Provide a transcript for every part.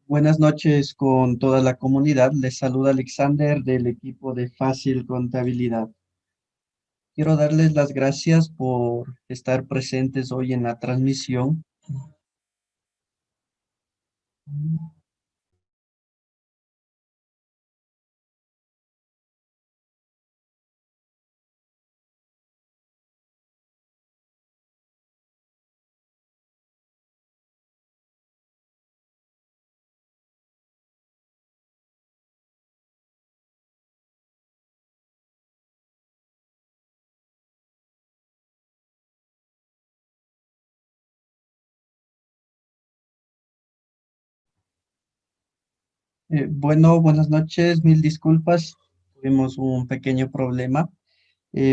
Buenas noches con toda la comunidad. Les saluda Alexander del equipo de Fácil Contabilidad. Quiero darles las gracias por estar presentes hoy en la transmisión. Bueno, buenas noches, mil disculpas. Tuvimos un pequeño problema.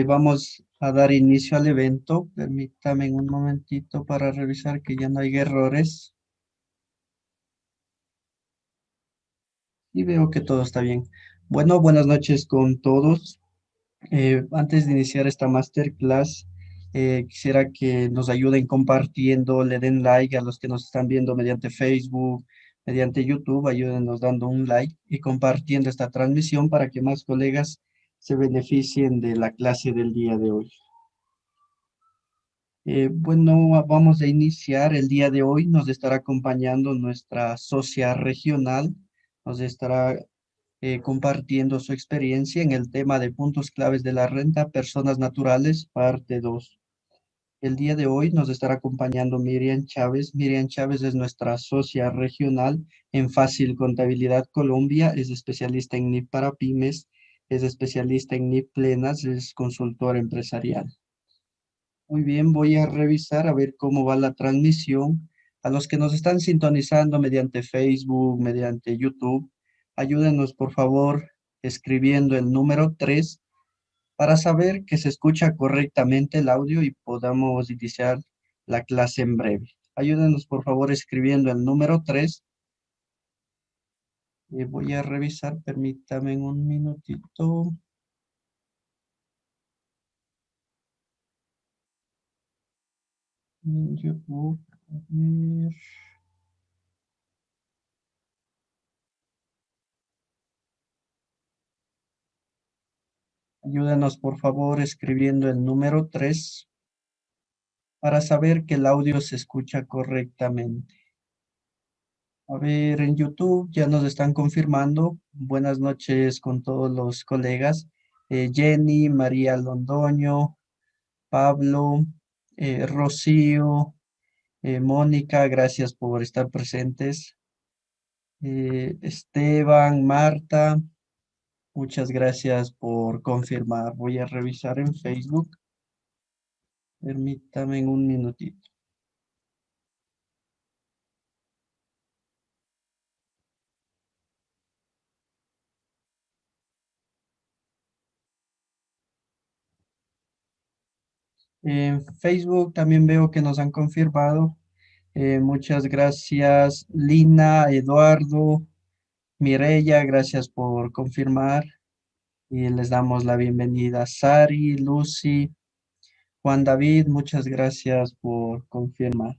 Vamos a dar inicio al evento. Permítame un momentito para revisar que ya no hay errores. Y veo que todo está bien. Bueno, buenas noches con todos. Antes de iniciar esta masterclass, quisiera que nos ayuden compartiendo, le den like a los que nos están viendo mediante Facebook, mediante YouTube, ayúdenos dando un like y compartiendo esta transmisión para que más colegas se beneficien de la clase del día de hoy. Bueno, vamos a iniciar el día de hoy. Nos estará acompañando nuestra socia regional, nos estará compartiendo su experiencia en el tema de puntos claves de la renta, personas naturales, parte 2. El día de hoy nos estará acompañando Miriam Chávez. Miriam Chávez es nuestra socia regional en Fácil Contabilidad Colombia, es especialista en NIP para pymes, es especialista en NIP plenas, es consultora empresarial. Muy bien, voy a revisar a ver cómo va la transmisión. A los que nos están sintonizando mediante Facebook, mediante YouTube, ayúdenos por favor escribiendo el número 3 para saber que se escucha correctamente el audio y podamos iniciar la clase en breve. Ayúdenos por favor escribiendo el número 3. Voy a revisar, permítame un minutito. En YouTube, a ver. Ayúdenos por favor escribiendo el número 3 para saber que el audio se escucha correctamente. A ver, en YouTube ya nos están confirmando. Buenas noches con todos los colegas. Jenny, María Londoño, Pablo, Rocío, Mónica, gracias por estar presentes. Esteban, Marta, muchas gracias por confirmar. Voy a revisar en Facebook. Permítame un minutito. En Facebook también veo que nos han confirmado. Muchas gracias, Lina, Eduardo, Mireya, gracias por confirmar. Y les damos la bienvenida. Sari, Lucy, Juan David, muchas gracias por confirmar.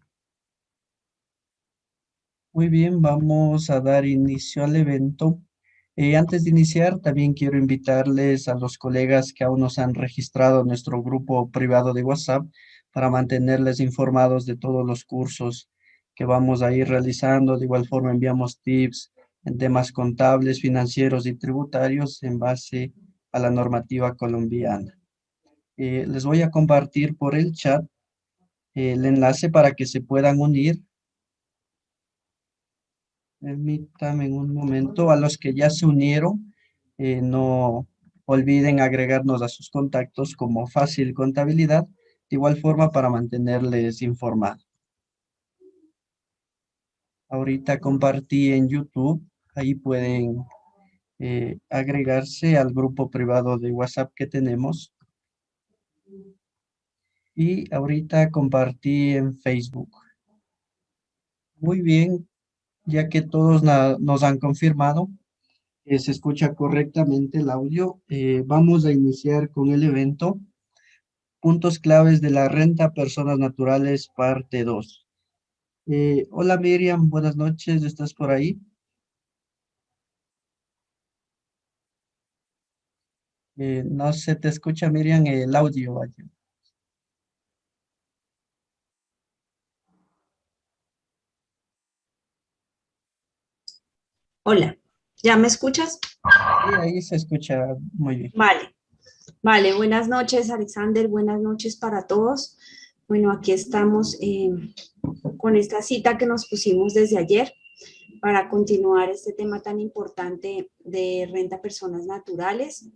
Muy bien, vamos a dar inicio al evento. Antes de iniciar, también quiero invitarles a los colegas que aún no se han registrado en nuestro grupo privado de WhatsApp para mantenerles informados de todos los cursos que vamos a ir realizando. De igual forma, enviamos tips en temas contables, financieros y tributarios en base a la normativa colombiana. Les voy a compartir por el chat el enlace para que se puedan unir. Permítame un momento. A los que ya se unieron, no olviden agregarnos a sus contactos como Fácil Contabilidad, de igual forma para mantenerles informados. Ahorita compartí en YouTube, ahí pueden agregarse al grupo privado de WhatsApp que tenemos. Y ahorita compartí en Facebook. Muy bien, ya que todos nos han confirmado que se escucha correctamente el audio, vamos a iniciar con el evento Puntos claves de la renta a personas naturales, parte 2. Hola Miriam, buenas noches, ¿estás por ahí? No se te escucha, Miriam, el audio. Vaya. Hola, ¿ya me escuchas? Sí, ahí se escucha muy bien. Vale, vale, buenas noches, Alexander, buenas noches para todos. Bueno, aquí estamos con esta cita que nos pusimos desde ayer para continuar este tema tan importante de renta a personas naturales,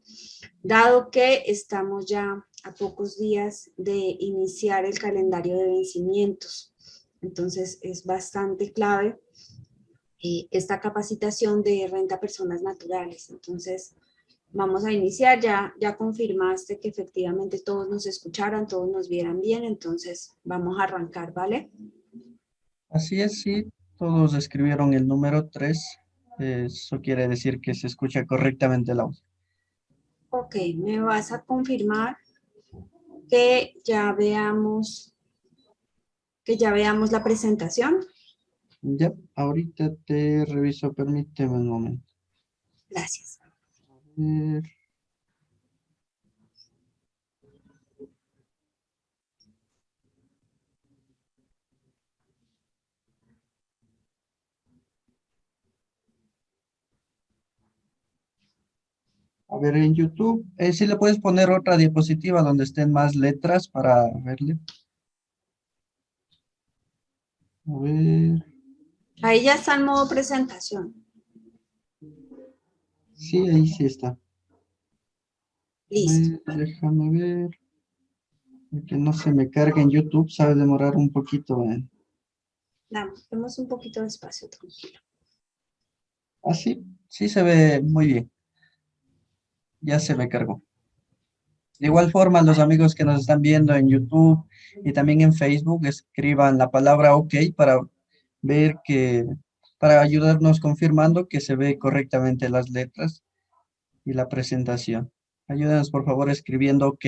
dado que estamos ya a pocos días de iniciar el calendario de vencimientos. Entonces, es bastante clave esta capacitación de renta a personas naturales. Entonces, vamos a iniciar. Ya confirmaste que efectivamente todos nos escucharan, todos nos vieran bien, entonces vamos a arrancar, ¿vale? Así es, sí, todos escribieron el número 3. Eso quiere decir que se escucha correctamente el audio. Ok, me vas a confirmar que ya veamos, que ya veamos la presentación. Ya, ahorita te reviso, permíteme un momento. Gracias. Eh, A ver, en YouTube, si le puedes poner otra diapositiva donde estén más letras para verle. A ver, Ahí ya está en modo presentación. sí, ahí sí está. A Listo. ver, déjame ver. Que no se me cargue en YouTube, sabe demorar un poquito. Damos un poquito de espacio, tranquilo. Así, sí se ve muy bien. Ya se me cargó. De igual forma, los amigos que nos están viendo en YouTube y también en Facebook, escriban la palabra OK para ver para ayudarnos confirmando que se ve correctamente las letras y la presentación. Ayúdenos por favor escribiendo OK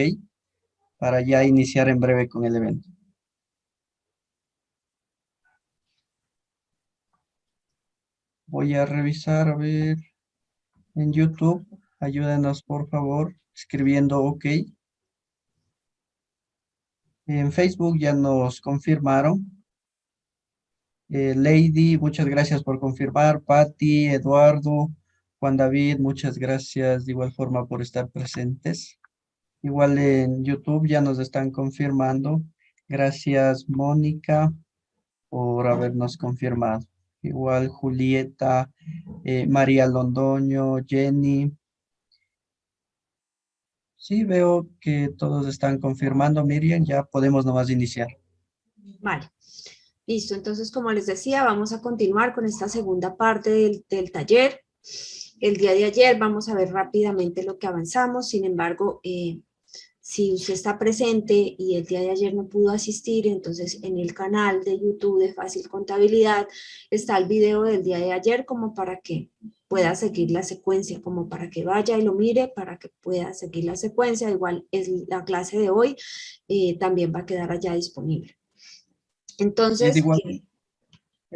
para ya iniciar en breve con el evento. Voy a revisar, a ver, en YouTube. Ayúdenos por favor escribiendo OK. En Facebook ya nos confirmaron. Lady, muchas gracias por confirmar. Patty, Eduardo, Juan David, muchas gracias de igual forma por estar presentes. Igual en YouTube ya nos están confirmando. Gracias, Mónica, por habernos confirmado. Igual Julieta, María Londoño, Jenny. Sí, veo que todos están confirmando, Miriam, ya podemos nomás iniciar. Vale. Listo, entonces como les decía, vamos a continuar con esta segunda parte del taller. El día de ayer vamos a ver rápidamente lo que avanzamos, sin embargo, si usted está presente y el día de ayer no pudo asistir, entonces en el canal de YouTube de Fácil Contabilidad está el video del día de ayer como para que pueda seguir la secuencia, como para que vaya y lo mire, para que pueda seguir la secuencia. Igual es la clase de hoy, también va a quedar allá disponible. Sí, Entonces,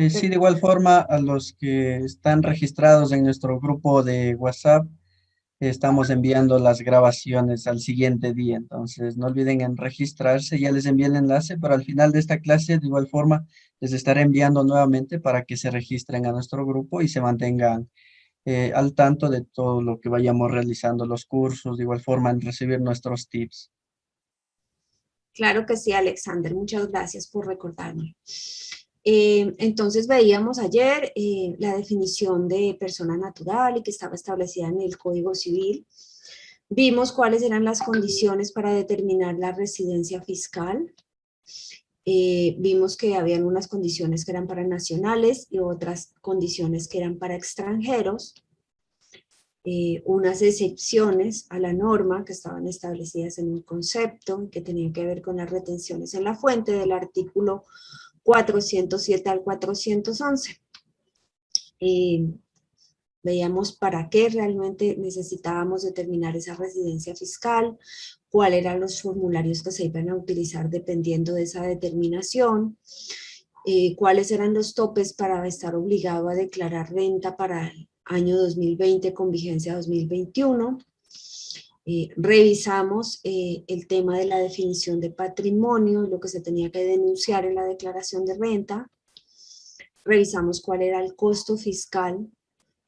sí, de igual forma, a los que están registrados en nuestro grupo de WhatsApp, estamos enviando las grabaciones al siguiente día. Entonces, no olviden en registrarse, ya les envié el enlace, pero al final de esta clase, de igual forma, les estaré enviando nuevamente para que se registren a nuestro grupo y se mantengan al tanto de todo lo que vayamos realizando, los cursos, de igual forma, en recibir nuestros tips. claro que sí, Alexander, muchas gracias por recordarme. Entonces veíamos ayer la definición de persona natural y que estaba establecida en el Código Civil. Vimos cuáles eran las condiciones para determinar la residencia fiscal. Vimos que habían unas condiciones que eran para nacionales y otras condiciones que eran para extranjeros. unas excepciones a la norma que estaban establecidas en un concepto que tenían que ver con las retenciones en la fuente del artículo 407 al 411. Veíamos para qué realmente necesitábamos determinar esa residencia fiscal, cuáles eran los formularios que se iban a utilizar dependiendo de esa determinación, cuáles eran los topes para estar obligado a declarar renta para el año 2020 con vigencia 2021. Revisamos el tema de la definición de patrimonio, lo que se tenía que denunciar en la declaración de renta. Revisamos cuál era el costo fiscal,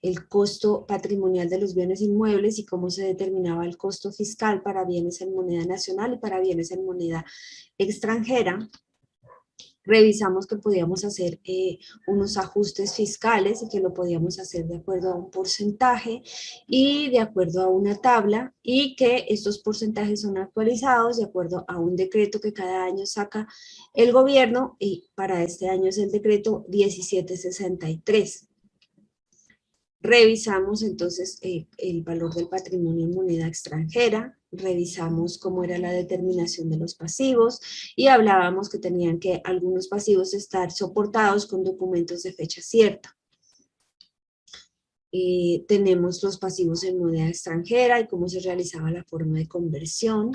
el costo patrimonial de los bienes inmuebles y cómo se determinaba el costo fiscal para bienes en moneda nacional y para bienes en moneda extranjera. Revisamos que podíamos hacer unos ajustes fiscales y que lo podíamos hacer de acuerdo a un porcentaje y de acuerdo a una tabla, y que estos porcentajes son actualizados de acuerdo a un decreto que cada año saca el gobierno, y para este año es el decreto 1763. Revisamos entonces el valor del patrimonio en moneda extranjera, revisamos cómo era la determinación de los pasivos y hablábamos que tenían que algunos pasivos estar soportados con documentos de fecha cierta. Tenemos los pasivos en moneda extranjera y cómo se realizaba la forma de conversión.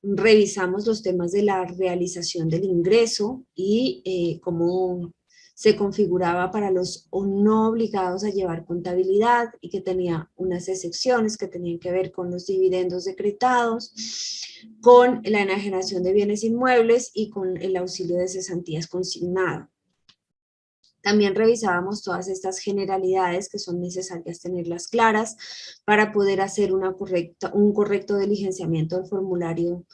Revisamos los temas de la realización del ingreso y cómo se configuraba para los no obligados a llevar contabilidad y que tenía unas excepciones que tenían que ver con los dividendos decretados, con la enajenación de bienes inmuebles y con el auxilio de cesantías consignado. También revisábamos todas estas generalidades que son necesarias tenerlas claras para poder hacer un correcto diligenciamiento del formulario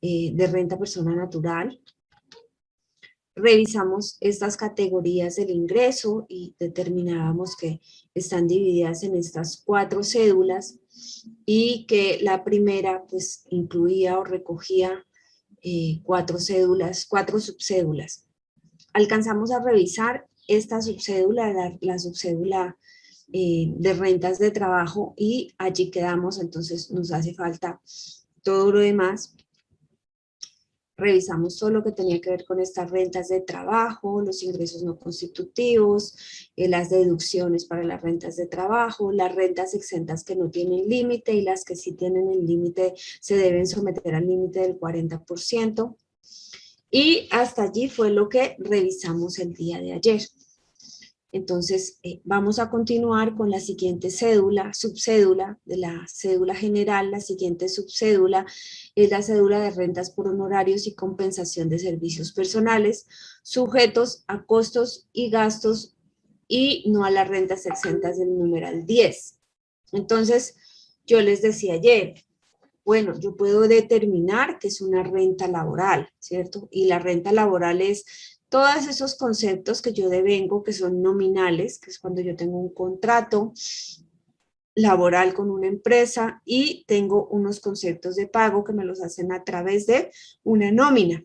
de renta persona natural. Revisamos estas categorías del ingreso y determinábamos que están divididas en estas 4 cédulas y que la primera pues incluía o recogía 4 subcédulas. Alcanzamos a revisar esta subcédula, la subcédula de rentas de trabajo, y allí quedamos. Entonces nos hace falta todo lo demás. Revisamos todo lo que tenía que ver con estas rentas de trabajo, los ingresos no constitutivos, las deducciones para las rentas de trabajo, las rentas exentas que no tienen límite y las que sí tienen el límite se deben someter al límite del 40%. Y hasta allí fue lo que revisamos el día de ayer. Entonces, vamos a continuar con la siguiente subcédula de la cédula general. La siguiente subcédula es la cédula de rentas por honorarios y compensación de servicios personales, sujetos a costos y gastos y no a las rentas exentas del numeral 10. Entonces, yo les decía ayer, bueno, yo puedo determinar que es una renta laboral, ¿cierto? Y la renta laboral es todos esos conceptos que yo devengo, que son nominales, que es cuando yo tengo un contrato laboral con una empresa y tengo unos conceptos de pago que me los hacen a través de una nómina.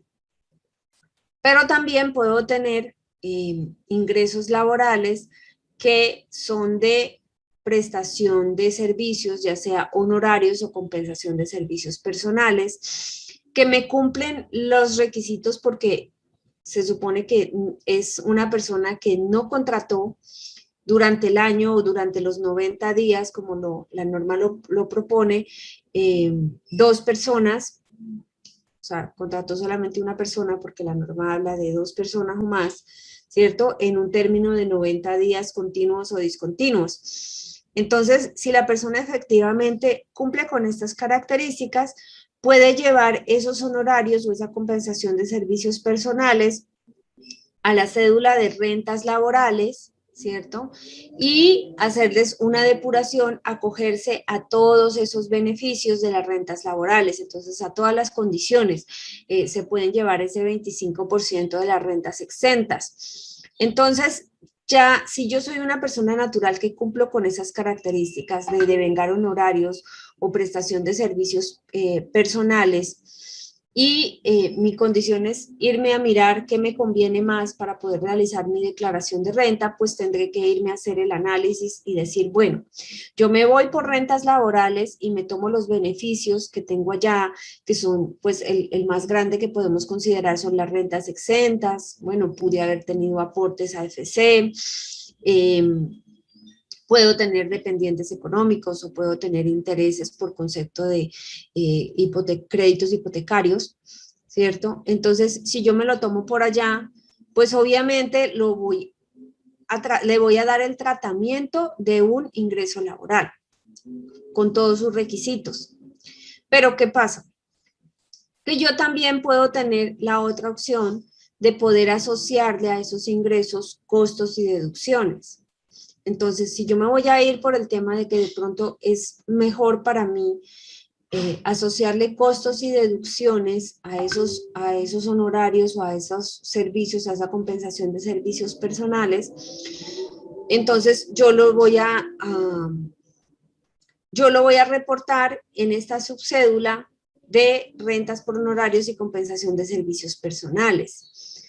Pero también puedo tener ingresos laborales que son de prestación de servicios, ya sea honorarios o compensación de servicios personales, que me cumplen los requisitos porque se supone que es una persona que no contrató durante el año o durante los 90 días, como la norma lo propone, 2 personas, o sea, contrató solamente una persona porque la norma habla de 2 personas o más, ¿cierto? En un término de 90 días continuos o discontinuos. Entonces, si la persona efectivamente cumple con estas características, puede llevar esos honorarios o esa compensación de servicios personales a la cédula de rentas laborales, ¿cierto? Y hacerles una depuración, acogerse a todos esos beneficios de las rentas laborales, entonces a todas las condiciones. Se pueden llevar ese 25% de las rentas exentas. Entonces, ya si yo soy una persona natural que cumplo con esas características de devengar honorarios o prestación de servicios personales, y mi condición es irme a mirar qué me conviene más para poder realizar mi declaración de renta, pues tendré que irme a hacer el análisis y decir, bueno, yo me voy por rentas laborales y me tomo los beneficios que tengo allá, que son pues el más grande que podemos considerar son las rentas exentas. Bueno, pude haber tenido aportes a AFC, puedo tener dependientes económicos o puedo tener intereses por concepto de créditos hipotecarios, ¿cierto? Entonces, si yo me lo tomo por allá, pues obviamente le voy a dar el tratamiento de un ingreso laboral con todos sus requisitos. Pero ¿qué pasa? Que yo también puedo tener la otra opción de poder asociarle a esos ingresos costos y deducciones. Entonces, si yo me voy a ir por el tema de que de pronto es mejor para mí asociarle costos y deducciones a esos honorarios o a esos servicios, a esa compensación de servicios personales, entonces yo lo voy a reportar en esta subcédula de rentas por honorarios y compensación de servicios personales.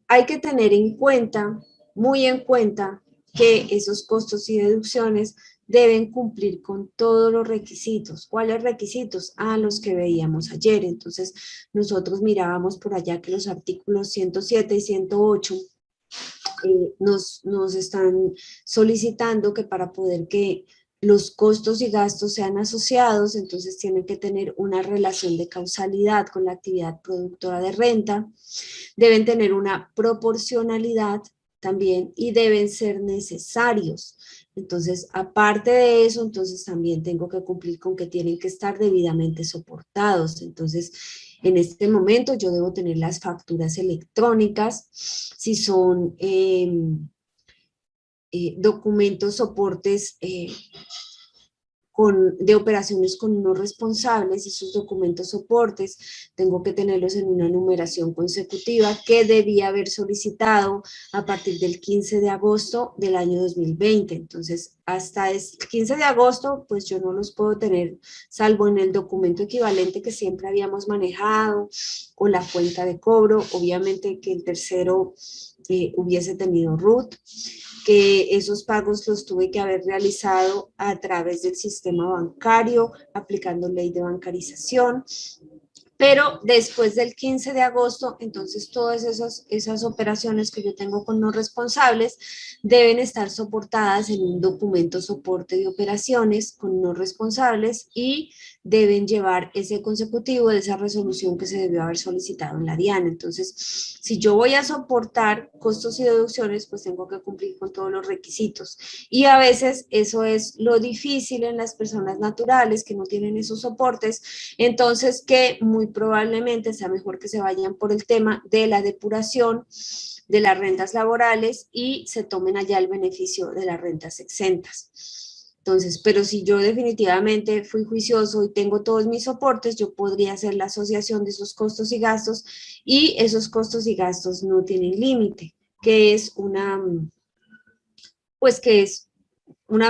Hay que tener en cuenta, muy en cuenta, que esos costos y deducciones deben cumplir con todos los requisitos. ¿Cuáles requisitos? Los que veíamos ayer. Entonces, nosotros mirábamos por allá que los artículos 107 y 108 nos están solicitando que para poder que los costos y gastos sean asociados, entonces tienen que tener una relación de causalidad con la actividad productora de renta, deben tener una proporcionalidad también y deben ser necesarios. Entonces, aparte de eso, entonces también tengo que cumplir con que tienen que estar debidamente soportados. Entonces, en este momento yo debo tener las facturas electrónicas, si son documentos, soportes de operaciones con unos responsables, esos documentos soportes, tengo que tenerlos en una numeración consecutiva que debía haber solicitado a partir del 15 de agosto del año 2020. Entonces, hasta el 15 de agosto, pues yo no los puedo tener, salvo en el documento equivalente que siempre habíamos manejado, o la cuenta de cobro, obviamente que el tercero hubiese tenido RUT, que esos pagos los tuve que haber realizado a través del sistema bancario, aplicando ley de bancarización. Pero después del 15 de agosto, entonces todas esas operaciones que yo tengo con no responsables deben estar soportadas en un documento soporte de operaciones con no responsables y deben llevar ese consecutivo de esa resolución que se debió haber solicitado en la DIAN. Entonces, si yo voy a soportar costos y deducciones, pues tengo que cumplir con todos los requisitos. Y a veces eso es lo difícil en las personas naturales que no tienen esos soportes, entonces que muy probablemente sea mejor que se vayan por el tema de la depuración de las rentas laborales y se tomen allá el beneficio de las rentas exentas. Entonces, pero si yo definitivamente fui juicioso y tengo todos mis soportes, yo podría hacer la asociación de esos costos y gastos y esos costos y gastos no tienen límite, que es una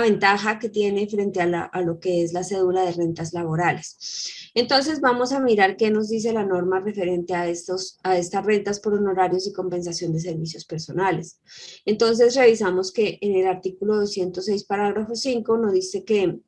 ventaja que tiene frente a lo que es la cédula de rentas laborales. Entonces vamos a mirar qué nos dice la norma referente a estas rentas por honorarios y compensación de servicios personales. Entonces revisamos que en el artículo 206, parágrafo 5, nos dice que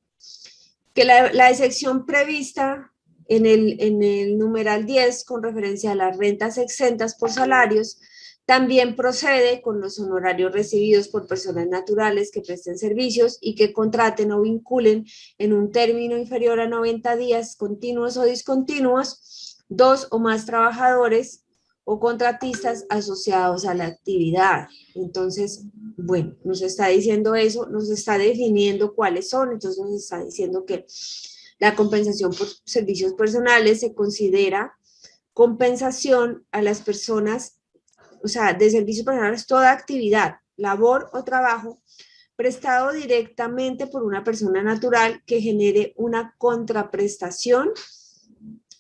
la excepción prevista en el numeral 10 con referencia a las rentas exentas por salarios también procede con los honorarios recibidos por personas naturales que presten servicios y que contraten o vinculen en un término inferior a 90 días continuos o discontinuos 2 o más trabajadores o contratistas asociados a la actividad. Entonces, bueno, nos está diciendo eso, nos está definiendo cuáles son, entonces nos está diciendo que la compensación por servicios personales se considera compensación a las personas, o sea, de servicios personales, toda actividad, labor o trabajo prestado directamente por una persona natural que genere una contraprestación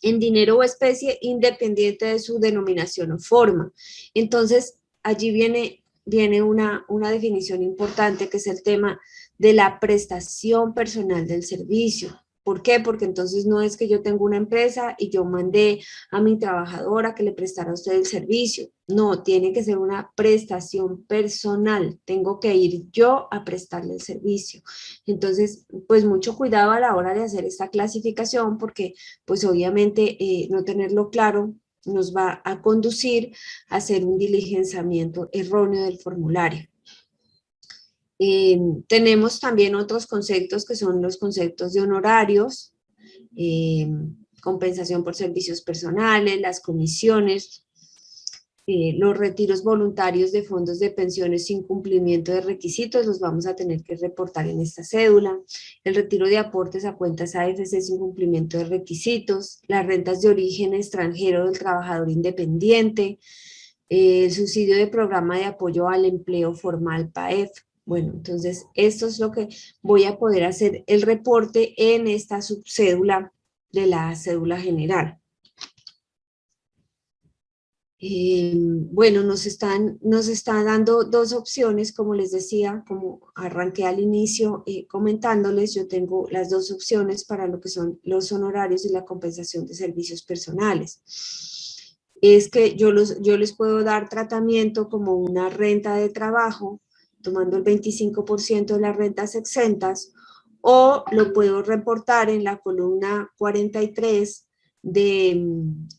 en dinero o especie independiente de su denominación o forma. Entonces, allí viene una definición importante que es el tema de la prestación personal del servicio. ¿Por qué? Porque entonces no es que yo tengo una empresa y yo mandé a mi trabajadora que le prestara a usted el servicio. No, tiene que ser una prestación personal. Tengo que ir yo a prestarle el servicio. Entonces, pues mucho cuidado a la hora de hacer esta clasificación porque pues obviamente no tenerlo claro nos va a conducir a hacer un diligenciamiento erróneo del formulario. Tenemos también otros conceptos que son los conceptos de honorarios, compensación por servicios personales, las comisiones, los retiros voluntarios de fondos de pensiones sin cumplimiento de requisitos, los vamos a tener que reportar en esta cédula, el retiro de aportes a cuentas AFC sin cumplimiento de requisitos, las rentas de origen extranjero del trabajador independiente, el subsidio de programa de apoyo al empleo formal PAEF. Bueno, entonces esto es lo que voy a poder hacer el reporte en esta subcédula de la cédula general. Bueno, nos está dando dos opciones, como les decía, como arranqué al inicio comentándoles, yo tengo las dos opciones para lo que son los honorarios y la compensación de servicios personales. Es que yo les puedo dar tratamiento como una renta de trabajo, tomando el 25% de las rentas exentas, o lo puedo reportar en la columna 43 de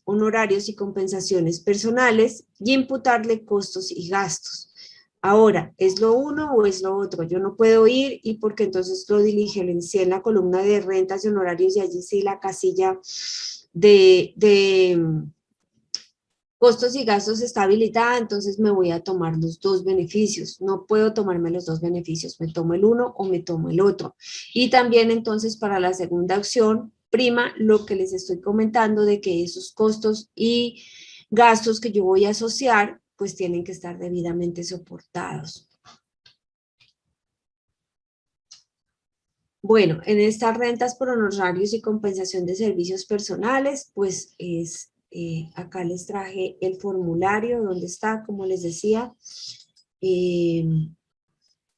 honorarios y compensaciones personales y imputarle costos y gastos. Ahora, ¿es lo uno o es lo otro? Yo no puedo ir y porque entonces lo diligencié en la columna de rentas y honorarios y allí sí la casilla de costos y gastos está habilitada, entonces me voy a tomar los dos beneficios. No puedo tomarme los dos beneficios, me tomo el uno o me tomo el otro. Y también entonces para la segunda opción, prima lo que les estoy comentando de que esos costos y gastos que yo voy a asociar, pues tienen que estar debidamente soportados. Bueno, en estas rentas por honorarios y compensación de servicios personales, pues acá les traje el formulario donde está, como les decía,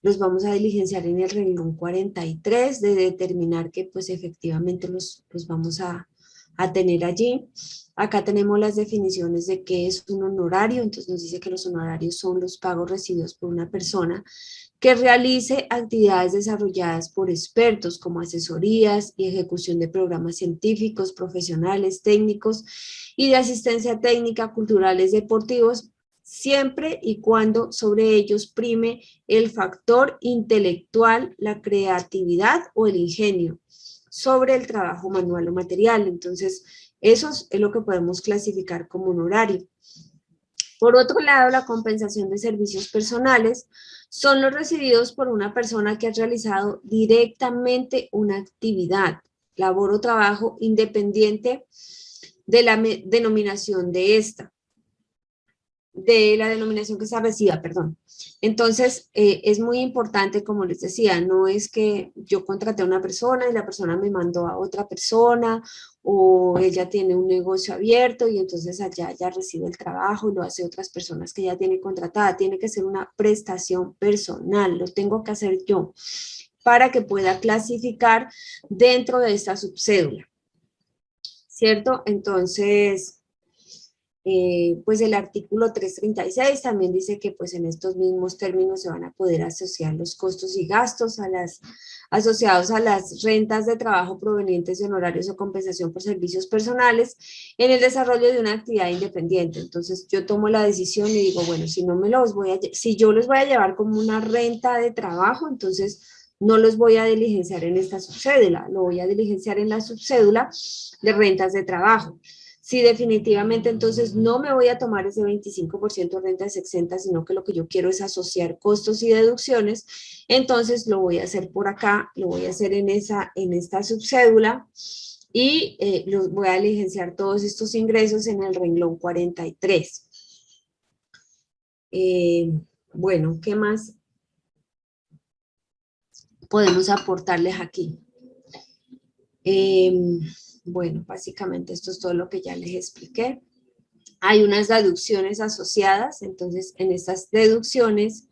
los vamos a diligenciar en el renglón 43 de determinar que pues efectivamente los vamos a tener allí. Acá tenemos las definiciones de qué es un honorario, entonces nos dice que los honorarios son los pagos recibidos por una persona que realice actividades desarrolladas por expertos como asesorías y ejecución de programas científicos, profesionales, técnicos y de asistencia técnica, culturales, deportivos, siempre y cuando sobre ellos prime el factor intelectual, la creatividad o el ingenio sobre el trabajo manual o material. Entonces, eso es lo que podemos clasificar como honorario. Por otro lado, la compensación de servicios personales son los recibidos por una persona que ha realizado directamente una actividad, labor o trabajo independiente de la denominación de la denominación que se reciba, perdón. Entonces, es muy importante, como les decía, no es que yo contraté a una persona y la persona me mandó a otra persona o ella tiene un negocio abierto y entonces allá ya recibe el trabajo y lo hace otras personas que ya tiene contratada. Tiene que ser una prestación personal, lo tengo que hacer yo para que pueda clasificar dentro de esta subcédula, ¿cierto? Entonces, pues el artículo 336 también dice que pues en estos mismos términos se van a poder asociar los costos y gastos asociados a las rentas de trabajo provenientes de honorarios o compensación por servicios personales en el desarrollo de una actividad independiente. Entonces yo tomo la decisión y digo, bueno, si yo los voy a llevar como una renta de trabajo, entonces no los voy a diligenciar en esta subcédula, lo voy a diligenciar en la subcédula de rentas de trabajo. Si definitivamente entonces no me voy a tomar ese 25% de rentas exentas, sino que lo que yo quiero es asociar costos y deducciones, entonces lo voy a hacer por acá, lo voy a hacer en esta subcédula y los voy a diligenciar todos estos ingresos en el renglón 43. Bueno, ¿qué más podemos aportarles aquí? Bueno, básicamente esto es todo lo que ya les expliqué. Hay unas deducciones asociadas, entonces en estas deducciones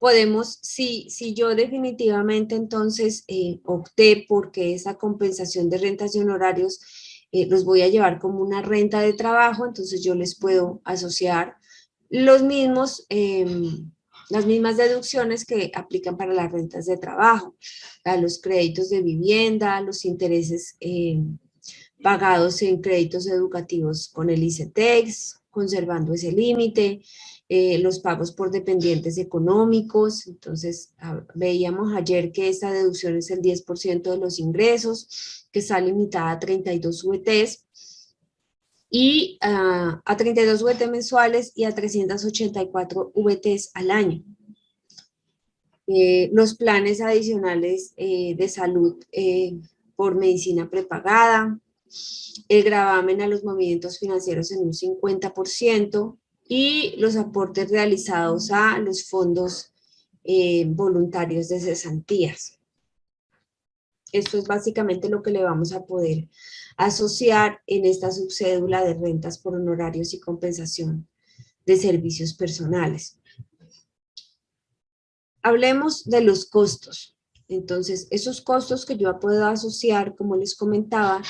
podemos, si yo definitivamente entonces opté porque esa compensación de rentas y honorarios los voy a llevar como una renta de trabajo, entonces yo les puedo asociar los mismos, las mismas deducciones que aplican para las rentas de trabajo, a los créditos de vivienda, los intereses pagados en créditos educativos con el ICETEX, conservando ese límite, los pagos por dependientes económicos. Entonces, veíamos ayer que esta deducción es el 10% de los ingresos, que está limitada a 32 VTs y a 32 VT mensuales y a 384 VTs al año. Los planes adicionales de salud por medicina prepagada, el gravamen a los movimientos financieros en un 50% y los aportes realizados a los fondos voluntarios de cesantías. Esto es básicamente lo que le vamos a poder asociar en esta subcédula de rentas por honorarios y compensación de servicios personales. Hablemos de los costos. Entonces, esos costos que yo puedo asociar, como les comentaba,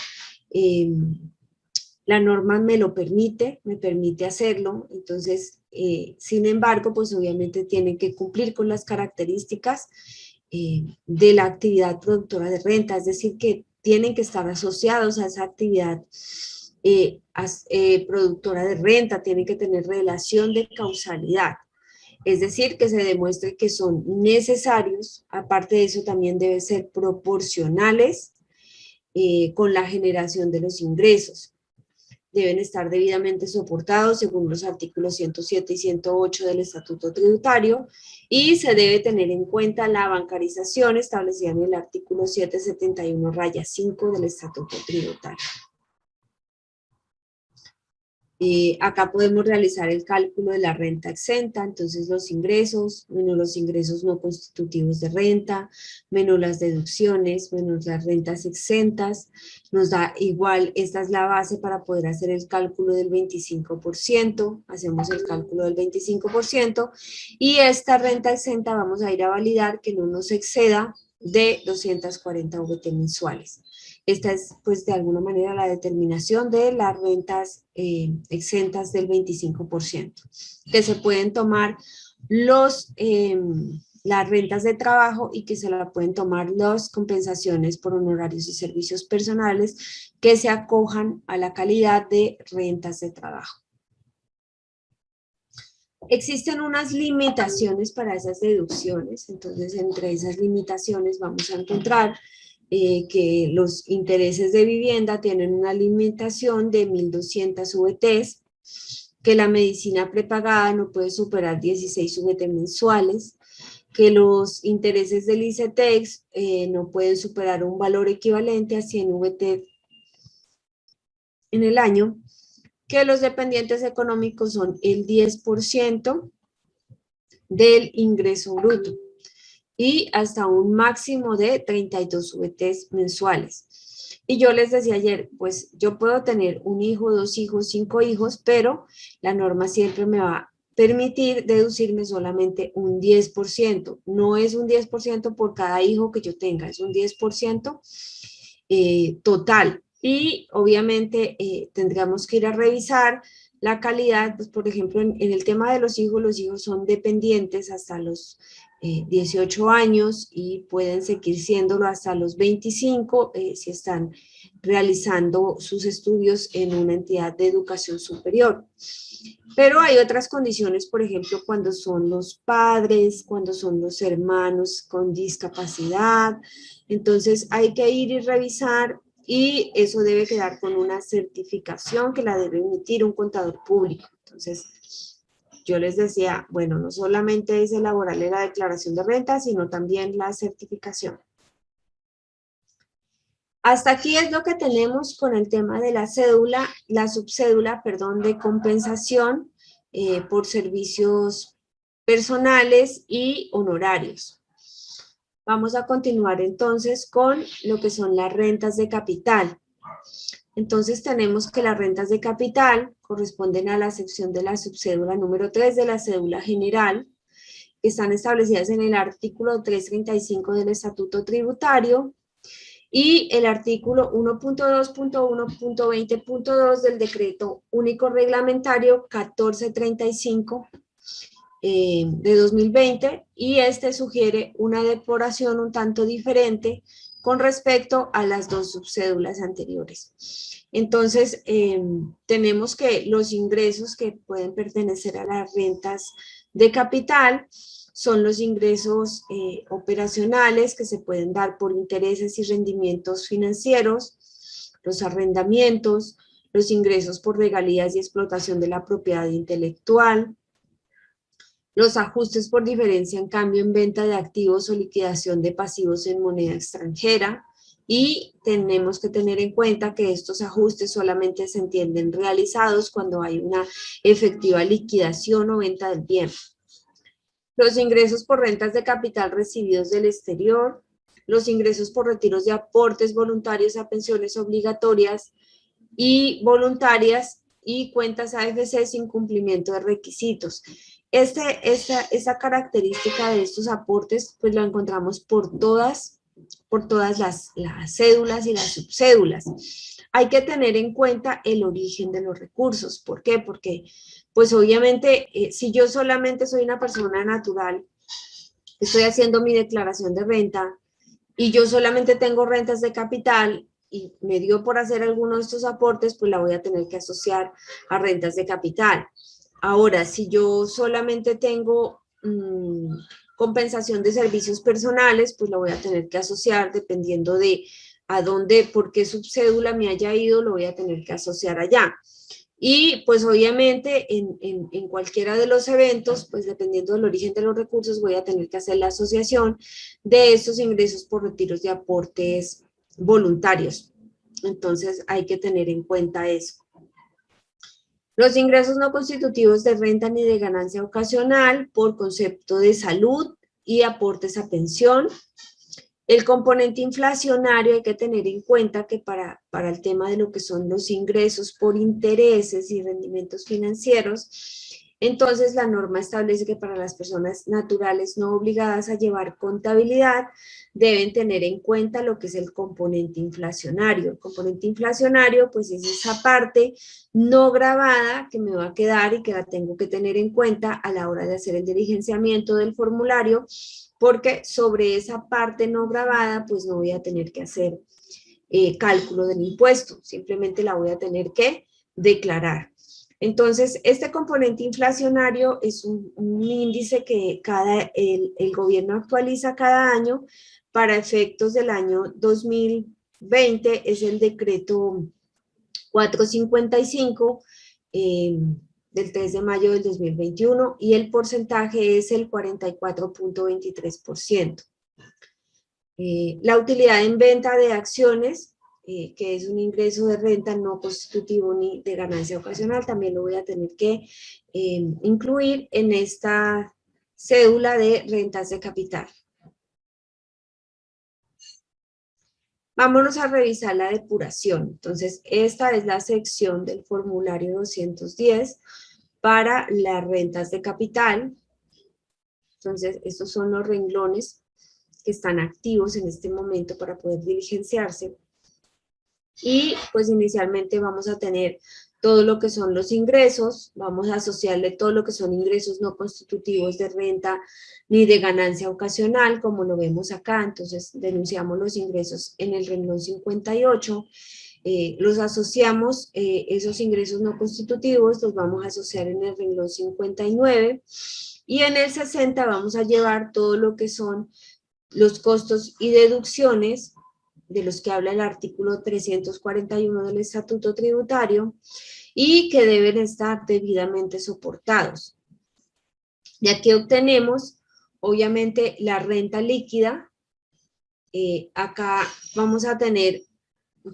la norma me lo permite, me permite hacerlo. Entonces, sin embargo, pues obviamente tienen que cumplir con las características de la actividad productora de renta, es decir, que tienen que estar asociados a esa actividad productora de renta, tienen que tener relación de causalidad. Es decir, que se demuestre que son necesarios, aparte de eso también deben ser proporcionales con la generación de los ingresos. Deben estar debidamente soportados según los artículos 107 y 108 del Estatuto Tributario y se debe tener en cuenta la bancarización establecida en el artículo 771-5 del Estatuto Tributario. Acá podemos realizar el cálculo de la renta exenta, entonces los ingresos, menos los ingresos no constitutivos de renta, menos las deducciones, menos las rentas exentas, nos da igual, esta es la base para poder hacer el cálculo del 25%, hacemos el cálculo del 25%, y esta renta exenta vamos a ir a validar que no nos exceda de 240 VT mensuales. Esta es, pues, de alguna manera la determinación de las rentas exentas del 25%, que se pueden tomar las rentas de trabajo y que se la pueden tomar las compensaciones por honorarios y servicios personales que se acojan a la calidad de rentas de trabajo. Existen unas limitaciones para esas deducciones, entonces entre esas limitaciones vamos a encontrar que los intereses de vivienda tienen una limitación de 1.200 VTs, que la medicina prepagada no puede superar 16 VT mensuales, que los intereses del ICETEX no pueden superar un valor equivalente a 100 VT en el año, que los dependientes económicos son el 10% del ingreso bruto y hasta un máximo de 32 VTs mensuales. Y yo les decía ayer, pues yo puedo tener un hijo, 2 hijos, 5 hijos, pero la norma siempre me va a permitir deducirme solamente un 10%. No es un 10% por cada hijo que yo tenga, es un 10% total. Y obviamente tendríamos que ir a revisar la calidad, pues por ejemplo, en el tema de los hijos son dependientes hasta los 18 años y pueden seguir siéndolo hasta los 25 si están realizando sus estudios en una entidad de educación superior. Pero hay otras condiciones, por ejemplo, cuando son los padres, cuando son los hermanos con discapacidad. Entonces hay que ir y revisar y eso debe quedar con una certificación que la debe emitir un contador público. Entonces, yo les decía, bueno, no solamente es elaborar la declaración de renta, sino también la certificación. Hasta aquí es lo que tenemos con el tema de la cédula, la subcédula, perdón, de compensación por servicios personales y honorarios. Vamos a continuar entonces con lo que son las rentas de capital. Entonces tenemos que las rentas de capital corresponden a la sección de la subcédula número 3 de la cédula general, que están establecidas en el artículo 335 del Estatuto Tributario y el artículo 1.2.1.20.2 del Decreto Único Reglamentario 1435 de 2020, y este sugiere una depuración un tanto diferente con respecto a las dos subcédulas anteriores. Entonces, tenemos que los ingresos que pueden pertenecer a las rentas de capital son los ingresos operacionales que se pueden dar por intereses y rendimientos financieros, los arrendamientos, los ingresos por regalías y explotación de la propiedad intelectual, los ajustes por diferencia en cambio en venta de activos o liquidación de pasivos en moneda extranjera, y tenemos que tener en cuenta que estos ajustes solamente se entienden realizados cuando hay una efectiva liquidación o venta del bien. Los ingresos por rentas de capital recibidos del exterior, los ingresos por retiros de aportes voluntarios a pensiones obligatorias y voluntarias y cuentas AFC sin cumplimiento de requisitos. Esta característica de estos aportes pues lo encontramos por todas las cédulas y las subcédulas. Hay que tener en cuenta el origen de los recursos. ¿Por qué? Porque pues obviamente si yo solamente soy una persona natural, estoy haciendo mi declaración de renta y yo solamente tengo rentas de capital y me dio por hacer alguno de estos aportes, pues la voy a tener que asociar a rentas de capital. Ahora, si yo solamente tengo compensación de servicios personales, pues la voy a tener que asociar dependiendo de a dónde, por qué subcédula me haya ido, lo voy a tener que asociar allá. Y pues obviamente en cualquiera de los eventos, pues dependiendo del origen de los recursos, voy a tener que hacer la asociación de estos ingresos por retiros de aportes voluntarios. Entonces hay que tener en cuenta eso. Los ingresos no constitutivos de renta ni de ganancia ocasional por concepto de salud y aportes a pensión. El componente inflacionario hay que tener en cuenta que para el tema de lo que son los ingresos por intereses y rendimientos financieros, entonces la norma establece que para las personas naturales no obligadas a llevar contabilidad deben tener en cuenta lo que es el componente inflacionario. El componente inflacionario pues es esa parte no grabada que me va a quedar y que la tengo que tener en cuenta a la hora de hacer el diligenciamiento del formulario, porque sobre esa parte no grabada pues no voy a tener que hacer cálculo del impuesto, simplemente la voy a tener que declarar. Entonces, este componente inflacionario es un índice que el gobierno actualiza cada año. Para efectos del año 2020 es el decreto 455 del 3 de mayo del 2021 y el porcentaje es el 44.23%. La utilidad en venta de acciones, que es un ingreso de renta no constitutivo ni de ganancia ocasional, también lo voy a tener que incluir en esta cédula de rentas de capital. Vámonos a revisar la depuración. Entonces, esta es la sección del formulario 210 para las rentas de capital. Entonces, estos son los renglones que están activos en este momento para poder diligenciarse. Y pues inicialmente vamos a tener todo lo que son los ingresos, vamos a asociarle todo lo que son ingresos no constitutivos de renta ni de ganancia ocasional, como lo vemos acá. Entonces denunciamos los ingresos en el renglón 58, los asociamos, esos ingresos no constitutivos los vamos a asociar en el renglón 59, y en el 60 vamos a llevar todo lo que son los costos y deducciones de los que habla el artículo 341 del Estatuto Tributario y que deben estar debidamente soportados. De aquí obtenemos, obviamente, la renta líquida. Acá vamos a tener,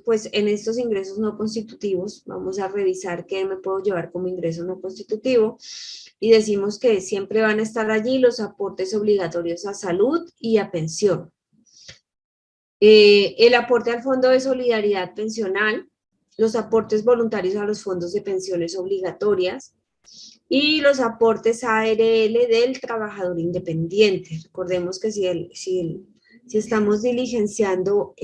pues en estos ingresos no constitutivos, vamos a revisar qué me puedo llevar como ingreso no constitutivo y decimos que siempre van a estar allí los aportes obligatorios a salud y a pensión. El aporte al Fondo de Solidaridad Pensional, los aportes voluntarios a los fondos de pensiones obligatorias, y los aportes ARL del trabajador independiente. Recordemos que si estamos diligenciando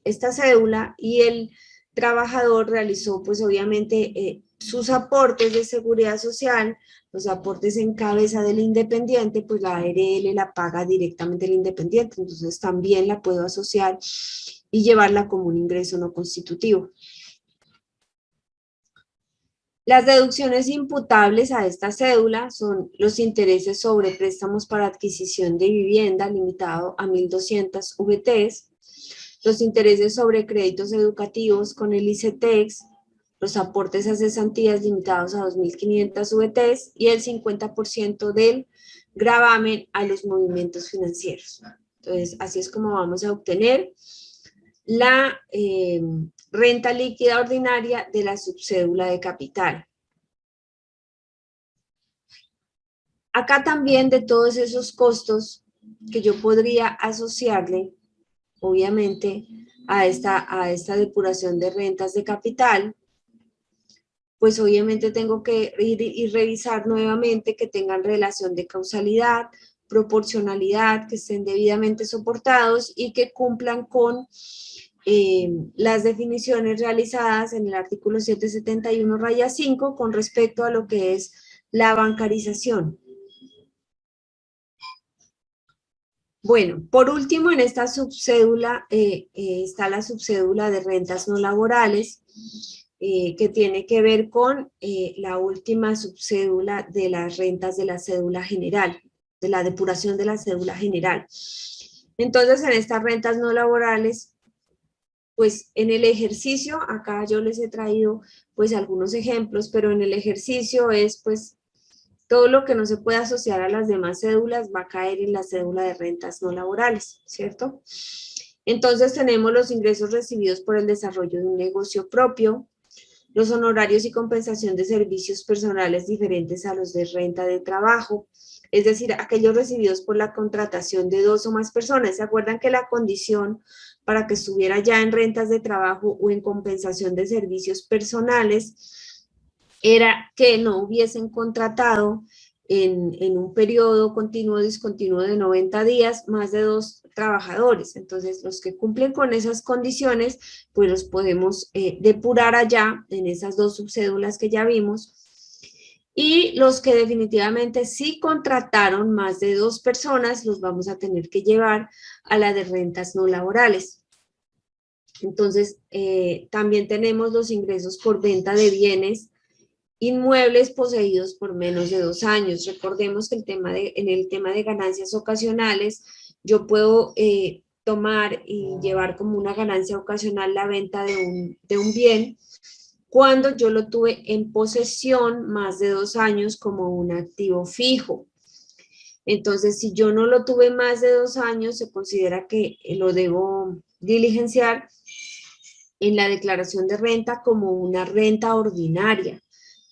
esta cédula y el trabajador realizó pues obviamente sus aportes de seguridad social, los aportes en cabeza del independiente, pues la ARL la paga directamente el independiente, entonces también la puedo asociar y llevarla como un ingreso no constitutivo. Las deducciones imputables a esta cédula son los intereses sobre préstamos para adquisición de vivienda limitado a 1.200 VTs, los intereses sobre créditos educativos con el ICETEX, los aportes a cesantías limitados a 2.500 VTs y el 50% del gravamen a los movimientos financieros. Entonces, así es como vamos a obtener la renta líquida ordinaria de la subcédula de capital. Acá también de todos esos costos que yo podría asociarle, obviamente, a esta depuración de rentas de capital, pues obviamente tengo que ir y revisar nuevamente que tengan relación de causalidad, proporcionalidad, que estén debidamente soportados y que cumplan con las definiciones realizadas en el artículo 771-5 con respecto a lo que es la bancarización. Bueno, por último, en esta subcédula está la subcédula de rentas no laborales, que tiene que ver con la última subcédula de las rentas de la cédula general, de la depuración de la cédula general. Entonces, en estas rentas no laborales, pues en el ejercicio, acá yo les he traído pues algunos ejemplos, pero en el ejercicio es pues todo lo que no se puede asociar a las demás cédulas va a caer en la cédula de rentas no laborales, ¿cierto? Entonces tenemos los ingresos recibidos por el desarrollo de un negocio propio, los honorarios y compensación de servicios personales diferentes a los de renta de trabajo, es decir, aquellos recibidos por la contratación de 2 o más personas. ¿Se acuerdan que la condición para que estuviera ya en rentas de trabajo o en compensación de servicios personales era que no hubiesen contratado en un periodo continuo o discontinuo de 90 días más de 2 trabajadores? Entonces, los que cumplen con esas condiciones, pues los podemos depurar allá en esas 2 subcédulas que ya vimos. Y los que definitivamente sí contrataron más de 2 personas, los vamos a tener que llevar a la de rentas no laborales. Entonces, también tenemos los ingresos por venta de bienes inmuebles poseídos por menos de 2 años. Recordemos que en el tema de ganancias ocasionales, yo puedo tomar y llevar como una ganancia ocasional la venta de un bien cuando yo lo tuve en posesión más de 2 años como un activo fijo. Entonces, si yo no lo tuve más de 2 años, se considera que lo debo diligenciar en la declaración de renta como una renta ordinaria.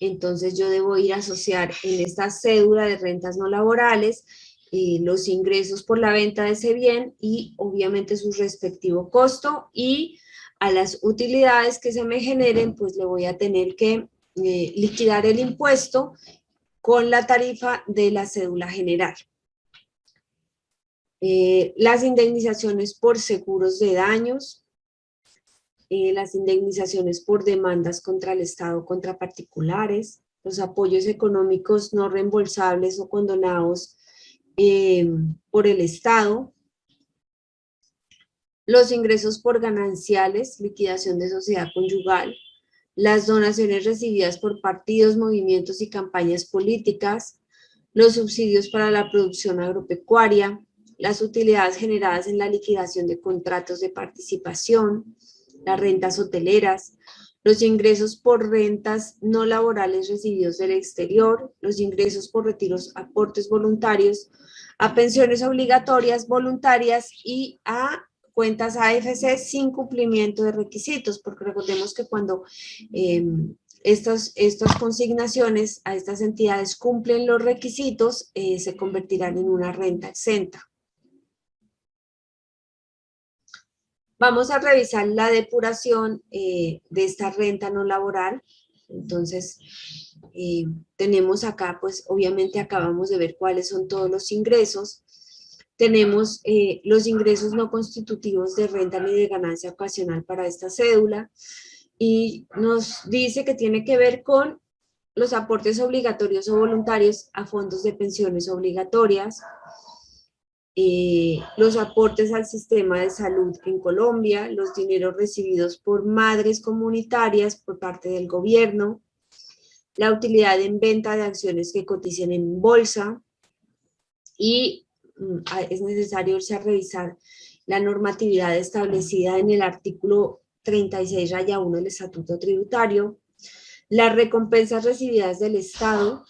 Entonces yo debo ir a asociar en esta cédula de rentas no laborales los ingresos por la venta de ese bien y obviamente su respectivo costo, y a las utilidades que se me generen pues le voy a tener que liquidar el impuesto con la tarifa de la cédula general. Las indemnizaciones por seguros de daños, las indemnizaciones por demandas contra el Estado, contra particulares, los apoyos económicos no reembolsables o condonados por el Estado, los ingresos por gananciales, liquidación de sociedad conyugal, las donaciones recibidas por partidos, movimientos y campañas políticas, los subsidios para la producción agropecuaria, las utilidades generadas en la liquidación de contratos de participación, las rentas hoteleras, los ingresos por rentas no laborales recibidos del exterior, los ingresos por retiros, aportes voluntarios, a pensiones obligatorias voluntarias y a cuentas AFC sin cumplimiento de requisitos, porque recordemos que cuando estas consignaciones a estas entidades cumplen los requisitos, se convertirán en una renta exenta. Vamos a revisar la depuración de esta renta no laboral. Entonces, tenemos acá, pues obviamente acabamos de ver cuáles son todos los ingresos. Tenemos los ingresos no constitutivos de renta ni de ganancia ocasional para esta cédula y nos dice que tiene que ver con los aportes obligatorios o voluntarios a fondos de pensiones obligatorias, los aportes al sistema de salud en Colombia, los dineros recibidos por madres comunitarias por parte del gobierno, la utilidad en venta de acciones que coticen en bolsa y es necesario irse a revisar la normatividad establecida en el artículo 36-1 del Estatuto Tributario, las recompensas recibidas del Estado,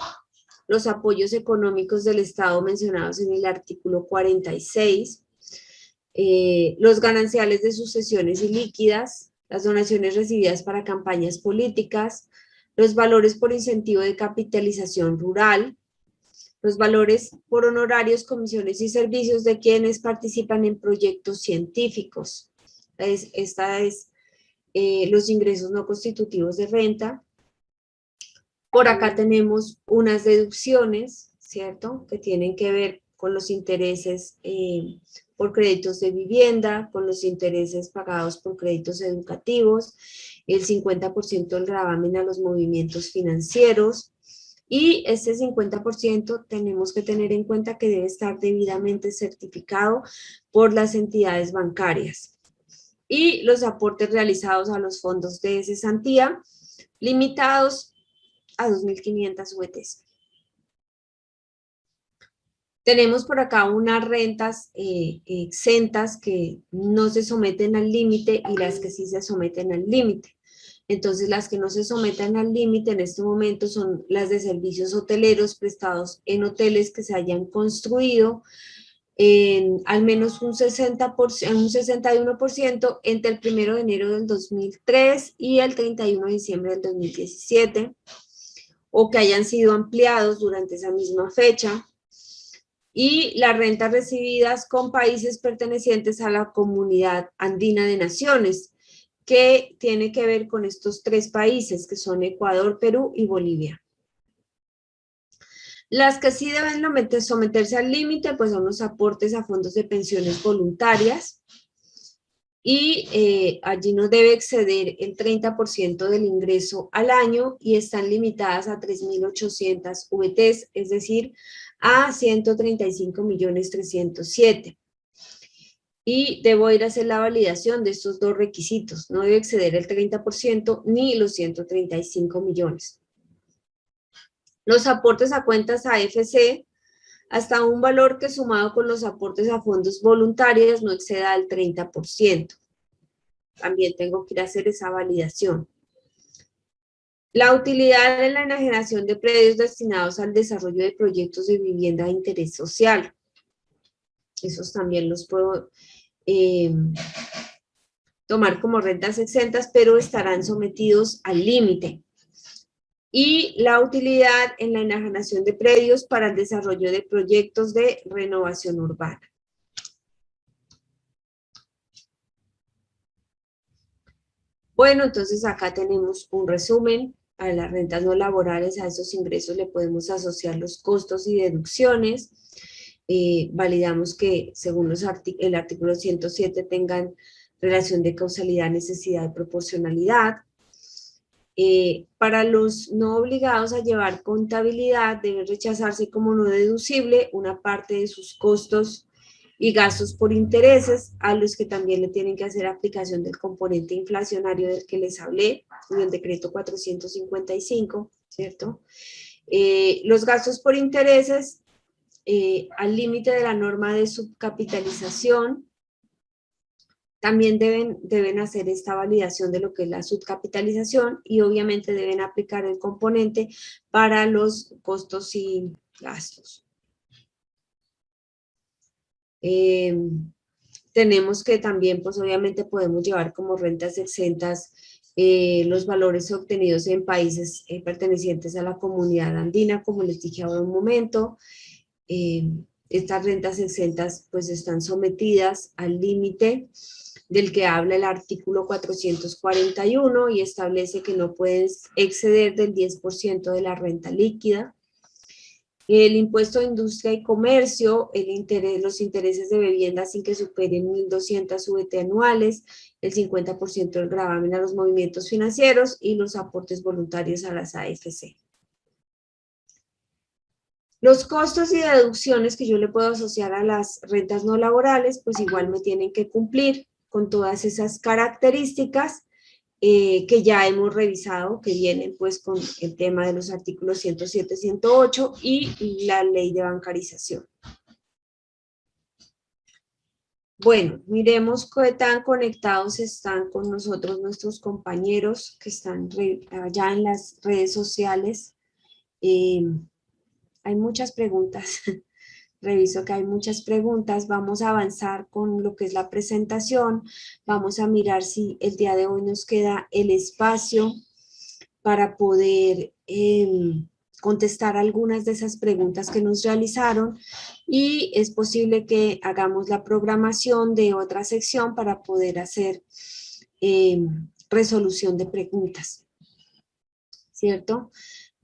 los apoyos económicos del Estado mencionados en el artículo 46, los gananciales de sucesiones ilíquidas, las donaciones recibidas para campañas políticas, los valores por incentivo de capitalización rural, los valores por honorarios, comisiones y servicios de quienes participan en proyectos científicos. Esta es los ingresos no constitutivos de renta. Por acá tenemos unas deducciones, ¿cierto? Que tienen que ver con los intereses por créditos de vivienda, con los intereses pagados por créditos educativos, el 50% del gravamen a los movimientos financieros, y este 50% tenemos que tener en cuenta que debe estar debidamente certificado por las entidades bancarias. Y los aportes realizados a los fondos de cesantía, limitados a 2.500 UETs. Tenemos por acá unas rentas exentas que no se someten al límite y las que sí se someten al límite. Entonces, las que no se someten al límite en este momento son las de servicios hoteleros prestados en hoteles que se hayan construido en al menos un 61% entre el 1 de enero del 2003 y el 31 de diciembre del 2017, o que hayan sido ampliados durante esa misma fecha, y las rentas recibidas con países pertenecientes a la Comunidad Andina de Naciones, que tiene que ver con estos 3 países, que son Ecuador, Perú y Bolivia. Las que sí deben someterse al límite, pues son los aportes a fondos de pensiones voluntarias, y allí no debe exceder el 30% del ingreso al año y están limitadas a 3.800 VTs, es decir, a 135.307.000. Y debo ir a hacer la validación de estos 2 requisitos. No debe exceder el 30% ni los 135 millones. Los aportes a cuentas AFC, hasta un valor que sumado con los aportes a fondos voluntarios no exceda el 30%. También tengo que ir a hacer esa validación. La utilidad en la enajenación de predios destinados al desarrollo de proyectos de vivienda de interés social. Esos también los puedo tomar como rentas exentas, pero estarán sometidos al límite. Y la utilidad en la enajenación de predios para el desarrollo de proyectos de renovación urbana. Bueno, entonces acá tenemos un resumen. A las rentas no laborales, a esos ingresos le podemos asociar los costos y deducciones. Validamos que según el artículo 107 tengan relación de causalidad, necesidad y proporcionalidad. Para los no obligados a llevar contabilidad, debe rechazarse como no deducible una parte de sus costos y gastos por intereses, a los que también le tienen que hacer aplicación del componente inflacionario del que les hablé, en el decreto 455, ¿cierto? Los gastos por intereses, al límite de la norma de subcapitalización, también deben hacer esta validación de lo que es la subcapitalización y obviamente deben aplicar el componente para los costos y gastos. Tenemos que también, pues obviamente podemos llevar como rentas exentas los valores obtenidos en países pertenecientes a la comunidad andina, como les dije ahora un momento. Estas rentas exentas pues están sometidas al límite del que habla el artículo 441 y establece que no puedes exceder del 10% de la renta líquida. El impuesto de industria y comercio, los intereses de vivienda sin que superen 1.200 UVT anuales, el 50% del gravamen a los movimientos financieros y los aportes voluntarios a las AFC. Los costos y deducciones que yo le puedo asociar a las rentas no laborales, pues igual me tienen que cumplir con todas esas características que ya hemos revisado, que vienen pues con el tema de los artículos 107, 108 y la ley de bancarización. Bueno, miremos qué tan conectados están con nosotros nuestros compañeros que están allá en las redes sociales. Hay muchas preguntas. Reviso que hay muchas preguntas. Vamos a avanzar con lo que es la presentación. Vamos a mirar si el día de hoy nos queda el espacio para poder contestar algunas de esas preguntas que nos realizaron y es posible que hagamos la programación de otra sección para poder hacer resolución de preguntas, ¿cierto?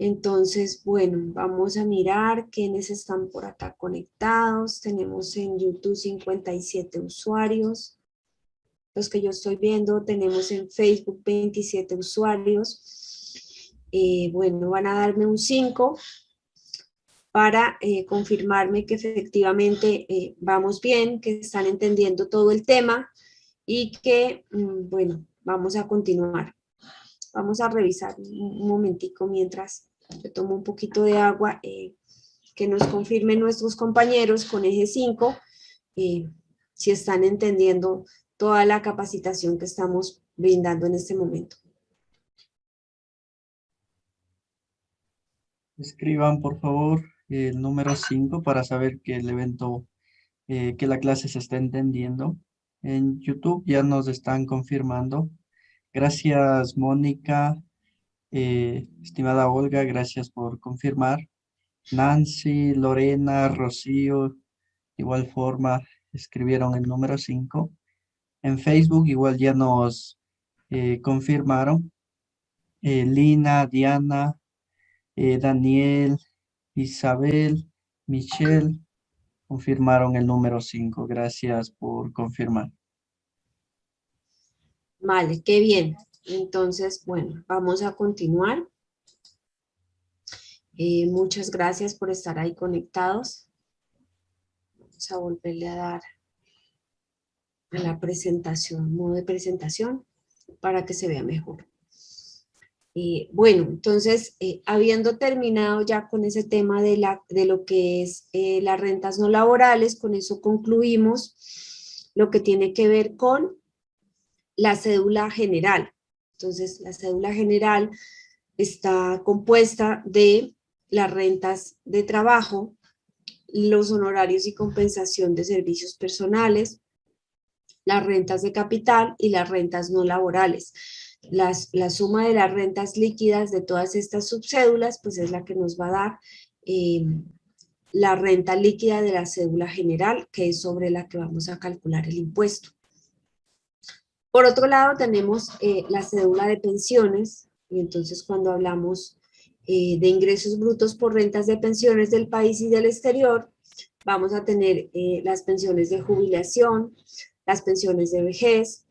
Entonces, bueno, vamos a mirar quiénes están por acá conectados. Tenemos en YouTube 57 usuarios. Los que yo estoy viendo, tenemos en Facebook 27 usuarios. Bueno, van a darme un 5 para confirmarme que efectivamente vamos bien, que están entendiendo todo el tema y que, bueno, vamos a continuar. Vamos a revisar un momentico mientras yo tomo un poquito de agua, que nos confirmen nuestros compañeros con eje 5, si están entendiendo toda la capacitación que estamos brindando en este momento. Escriban, por favor, el número 5 para saber que el evento, que la clase se está entendiendo. En YouTube ya nos están confirmando. Gracias, Mónica. Estimada Olga, gracias por confirmar. Nancy, Lorena, Rocío, de igual forma escribieron el número 5. En Facebook igual ya nos confirmaron. Lina, Diana, Daniel, Isabel, Michelle, confirmaron el número 5. Gracias por confirmar. Vale, qué bien. Entonces, bueno, vamos a continuar. Muchas gracias por estar ahí conectados. Vamos a volverle a dar a la presentación, modo de presentación, para que se vea mejor. Bueno, entonces, habiendo terminado ya con ese tema de lo que es las rentas no laborales, con eso concluimos lo que tiene que ver con la cédula general. Entonces, la cédula general está compuesta de las rentas de trabajo, los honorarios y compensación de servicios personales, las rentas de capital y las rentas no laborales. La suma de las rentas líquidas de todas estas subcédulas, pues es la que nos va a dar la renta líquida de la cédula general, que es sobre la que vamos a calcular el impuesto. Por otro lado, tenemos la cédula de pensiones, y entonces cuando hablamos de ingresos brutos por rentas de pensiones del país y del exterior, vamos a tener las pensiones de jubilación, las pensiones de vejez,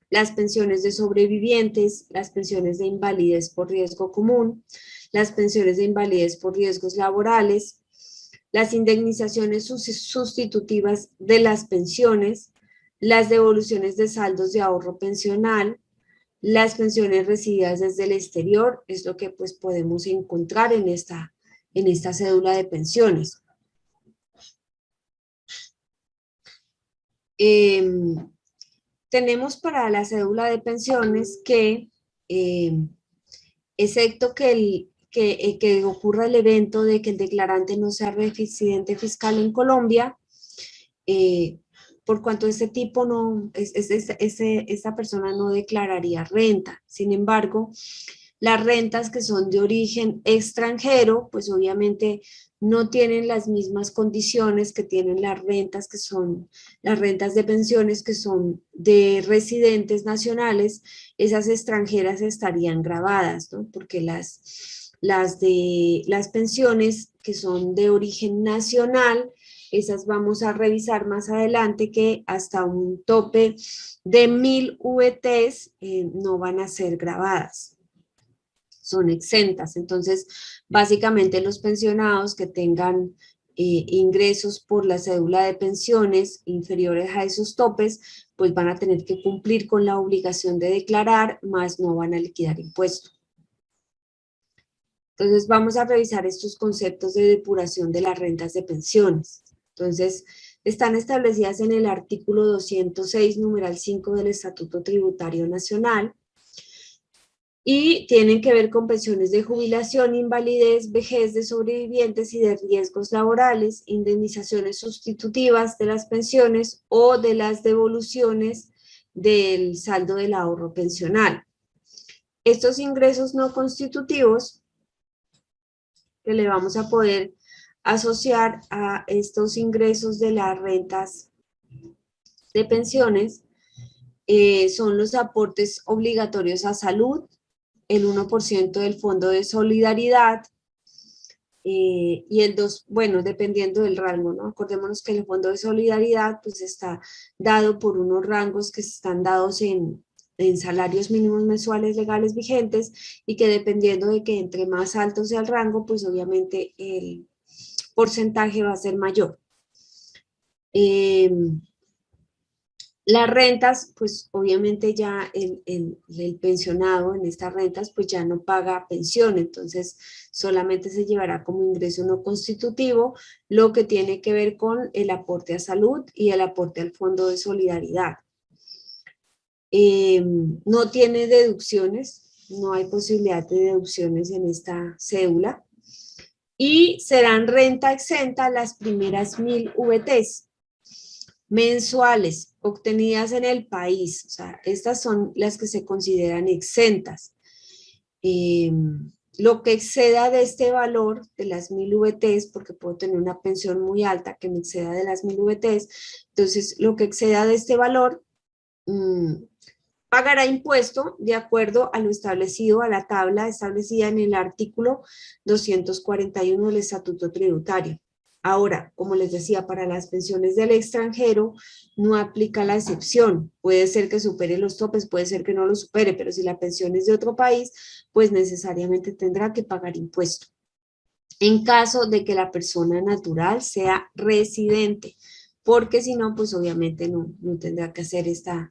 las pensiones de sobrevivientes, las pensiones de invalidez por riesgo común, las pensiones de invalidez por riesgos laborales, las indemnizaciones sustitutivas de las pensiones, las devoluciones de saldos de ahorro pensional, las pensiones recibidas desde el exterior, es lo que pues podemos encontrar en esta cédula de pensiones. Tenemos para la cédula de pensiones que, excepto que ocurra el evento de que el declarante no sea residente fiscal en Colombia, por cuanto este tipo esta persona no declararía renta. Sin embargo, Las rentas que son de origen extranjero, pues obviamente no tienen las mismas condiciones que tienen las rentas que son las rentas de pensiones que son de residentes nacionales. Esas extranjeras estarían gravadas, ¿no? Porque las pensiones que son de origen nacional, esas vamos a revisar más adelante, que hasta un tope de 1000 VTs no van a ser gravadas, son exentas. Entonces, básicamente los pensionados que tengan ingresos por la cédula de pensiones inferiores a esos topes, pues van a tener que cumplir con la obligación de declarar, más no van a liquidar impuestos. Entonces, vamos a revisar estos conceptos de depuración de las rentas de pensiones. Entonces, están establecidas en el artículo 206, numeral 5 del Estatuto Tributario Nacional, y tienen que ver con pensiones de jubilación, invalidez, vejez de sobrevivientes y de riesgos laborales, indemnizaciones sustitutivas de las pensiones o de las devoluciones del saldo del ahorro pensional. Estos ingresos no constitutivos que le vamos a poder asociar a estos ingresos de las rentas de pensiones son los aportes obligatorios a salud, el 1% del Fondo de Solidaridad y el 2%, bueno, dependiendo del rango, ¿no? Acordémonos que el Fondo de Solidaridad pues está dado por unos rangos que están dados en salarios mínimos mensuales legales vigentes, y que dependiendo de que entre más alto sea el rango, pues obviamente el porcentaje va a ser mayor. Las rentas, pues obviamente ya el pensionado en estas rentas pues ya no paga pensión, entonces solamente se llevará como ingreso no constitutivo lo que tiene que ver con el aporte a salud y el aporte al Fondo de Solidaridad. No tiene deducciones, no hay posibilidad de deducciones en esta cédula, y serán renta exenta las primeras 1000 VTs mensuales obtenidas en el país. O sea, estas son las que se consideran exentas. Lo que exceda de este valor de las 1000 VTs, porque puedo tener una pensión muy alta que me exceda de las 1000 VTs, entonces lo que exceda de este valor pagará impuesto de acuerdo a lo establecido, a la tabla establecida en el artículo 241 del Estatuto Tributario. Ahora, como les decía, para las pensiones del extranjero no aplica la excepción. Puede ser que supere los topes, puede ser que no los supere, pero si la pensión es de otro país, pues necesariamente tendrá que pagar impuesto. En caso de que la persona natural sea residente, porque si no, pues obviamente no tendrá que hacer esta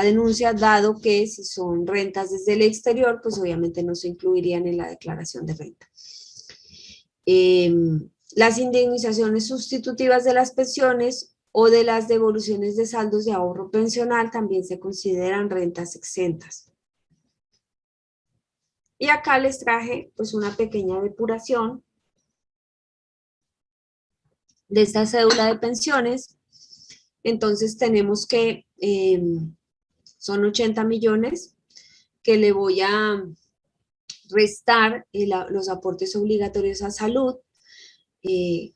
denuncia, dado que si son rentas desde el exterior, pues obviamente no se incluirían en la declaración de renta. Las indemnizaciones sustitutivas de las pensiones o de las devoluciones de saldos de ahorro pensional también se consideran rentas exentas. Y acá les traje pues una pequeña depuración de esta cédula de pensiones. Entonces tenemos que son 80 millones que le voy a restar los aportes obligatorios a salud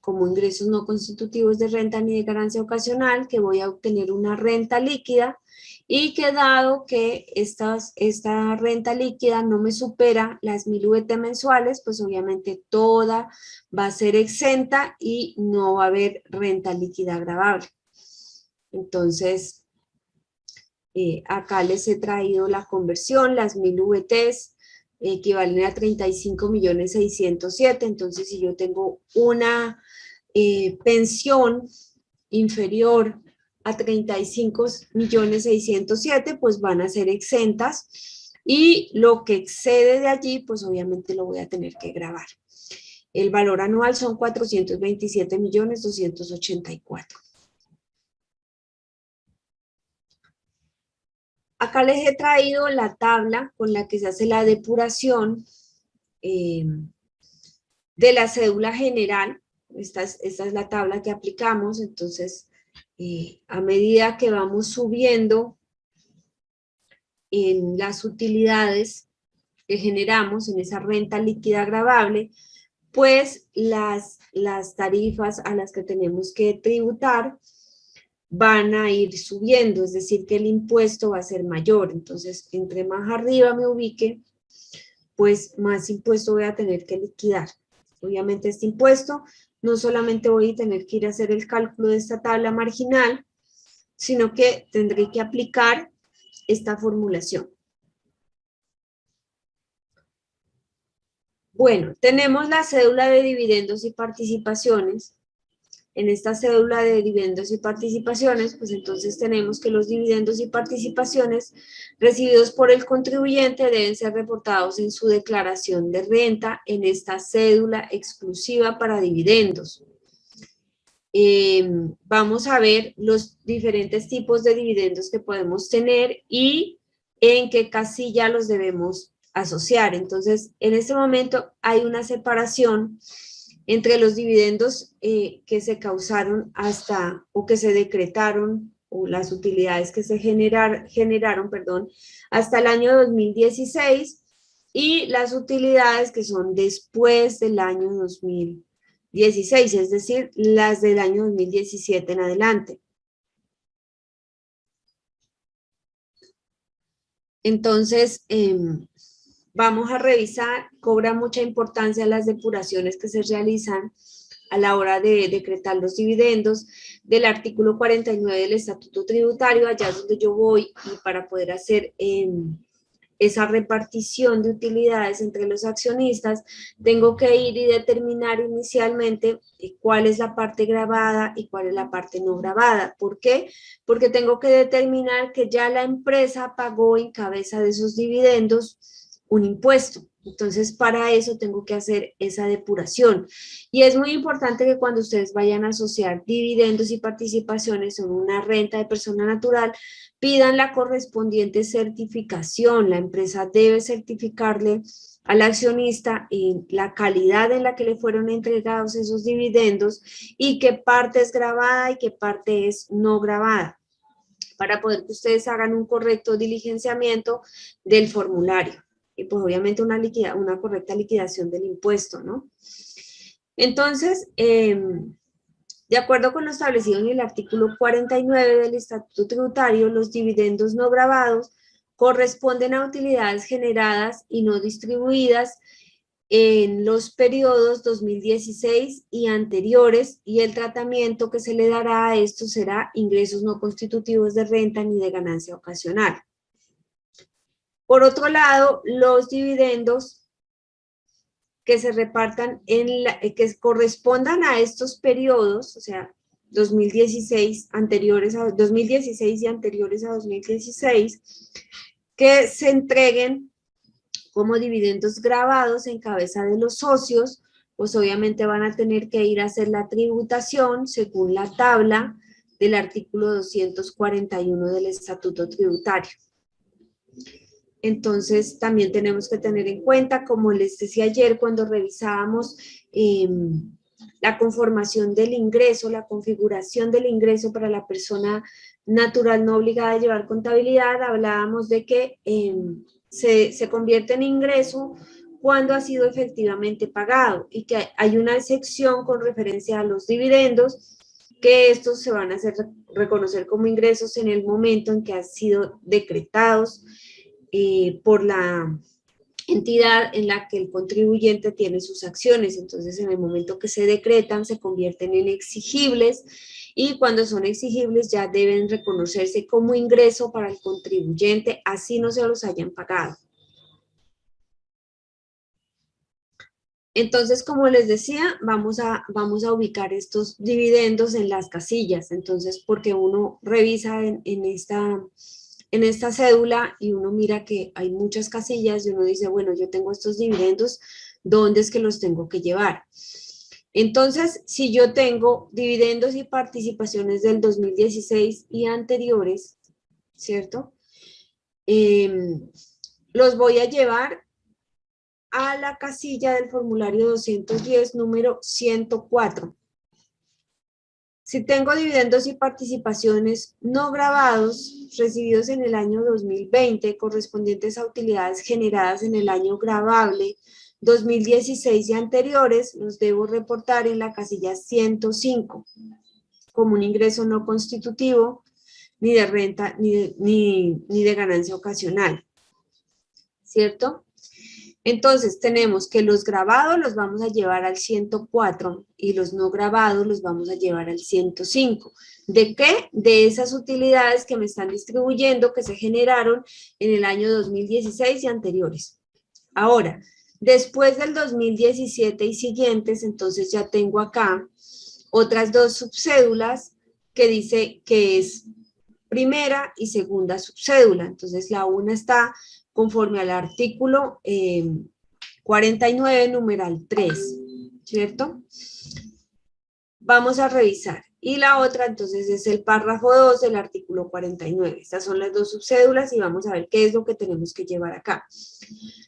como ingresos no constitutivos de renta ni de ganancia ocasional, que voy a obtener una renta líquida, y que dado que esta renta líquida no me supera las 1000 VT mensuales, pues obviamente toda va a ser exenta y no va a haber renta líquida gravable. Entonces, acá les he traído la conversión, las 1000 VTs equivalen a 35.607.000. Entonces, si yo tengo una pensión inferior a 35.607.000, pues van a ser exentas, y lo que excede de allí, pues obviamente lo voy a tener que gravar. El valor anual son 427.284.000. Acá les he traído la tabla con la que se hace la depuración de la cédula general. Esta es la tabla que aplicamos. Entonces, a medida que vamos subiendo en las utilidades, que generamos en esa renta líquida gravable, pues las tarifas a las que tenemos que tributar van a ir subiendo, es decir, que el impuesto va a ser mayor. Entonces, entre más arriba me ubique, pues más impuesto voy a tener que liquidar. Obviamente este impuesto, no solamente voy a tener que ir a hacer el cálculo de esta tabla marginal, sino que tendré que aplicar esta formulación. Bueno, tenemos la cédula de dividendos y participaciones. En esta cédula de dividendos y participaciones, pues entonces tenemos que los dividendos y participaciones recibidos por el contribuyente deben ser reportados en su declaración de renta en esta cédula exclusiva para dividendos. Vamos a ver los diferentes tipos de dividendos que podemos tener y en qué casilla los debemos asociar. Entonces, en este momento hay una separación entre los dividendos que se causaron hasta, o que se decretaron, o las utilidades que se generaron, hasta el año 2016, y las utilidades que son después del año 2016, es decir, las del año 2017 en adelante. Entonces, vamos a revisar, cobra mucha importancia las depuraciones que se realizan a la hora de decretar los dividendos del artículo 49 del Estatuto Tributario, allá es donde yo voy, y para poder hacer esa repartición de utilidades entre los accionistas, tengo que ir y determinar inicialmente cuál es la parte gravada y cuál es la parte no gravada. ¿Por qué? Porque tengo que determinar que ya la empresa pagó en cabeza de esos dividendos un impuesto. Entonces, para eso tengo que hacer esa depuración. Y es muy importante que cuando ustedes vayan a asociar dividendos y participaciones en una renta de persona natural, pidan la correspondiente certificación. La empresa debe certificarle al accionista en la calidad en la que le fueron entregados esos dividendos y qué parte es gravada y qué parte es no gravada, para poder que ustedes hagan un correcto diligenciamiento del formulario. Y pues obviamente una correcta liquidación del impuesto, ¿no? Entonces, de acuerdo con lo establecido en el artículo 49 del Estatuto Tributario, los dividendos no gravados corresponden a utilidades generadas y no distribuidas en los periodos 2016 y anteriores, y el tratamiento que se le dará a esto será ingresos no constitutivos de renta ni de ganancia ocasional. Por otro lado, los dividendos que se repartan que correspondan a estos periodos, o sea, 2016 y anteriores a 2016, que se entreguen como dividendos grabados en cabeza de los socios, pues obviamente van a tener que ir a hacer la tributación según la tabla del artículo 241 del Estatuto Tributario. Entonces, también tenemos que tener en cuenta, como les decía ayer cuando revisábamos la conformación del ingreso, la configuración del ingreso para la persona natural no obligada a llevar contabilidad, hablábamos de que se convierte en ingreso cuando ha sido efectivamente pagado y que hay una excepción con referencia a los dividendos, que estos se van a hacer reconocer como ingresos en el momento en que han sido decretados por la entidad en la que el contribuyente tiene sus acciones. Entonces, en el momento que se decretan, se convierten en exigibles, y cuando son exigibles ya deben reconocerse como ingreso para el contribuyente, así no se los hayan pagado. Entonces, como les decía, vamos a ubicar estos dividendos en las casillas. Entonces, porque uno revisa en esta cédula y uno mira que hay muchas casillas y uno dice, bueno, yo tengo estos dividendos, ¿dónde es que los tengo que llevar? Entonces, si yo tengo dividendos y participaciones del 2016 y anteriores, ¿cierto? Los voy a llevar a la casilla del formulario 210, número 104. Si tengo dividendos y participaciones no grabados recibidos en el año 2020 correspondientes a utilidades generadas en el año gravable 2016 y anteriores, los debo reportar en la casilla 105 como un ingreso no constitutivo ni de renta ni de ganancia ocasional, ¿cierto? Entonces tenemos que los grabados los vamos a llevar al 104 y los no grabados los vamos a llevar al 105. ¿De qué? De esas utilidades que me están distribuyendo que se generaron en el año 2016 y anteriores. Ahora, después del 2017 y siguientes, entonces ya tengo acá otras dos subcédulas que dice que es primera y segunda subcédula. Entonces la una está conforme al artículo 49, numeral 3, ¿cierto? Vamos a revisar. Y la otra, entonces, es el párrafo 2 del artículo 49. Estas son las dos subcédulas y vamos a ver qué es lo que tenemos que llevar acá.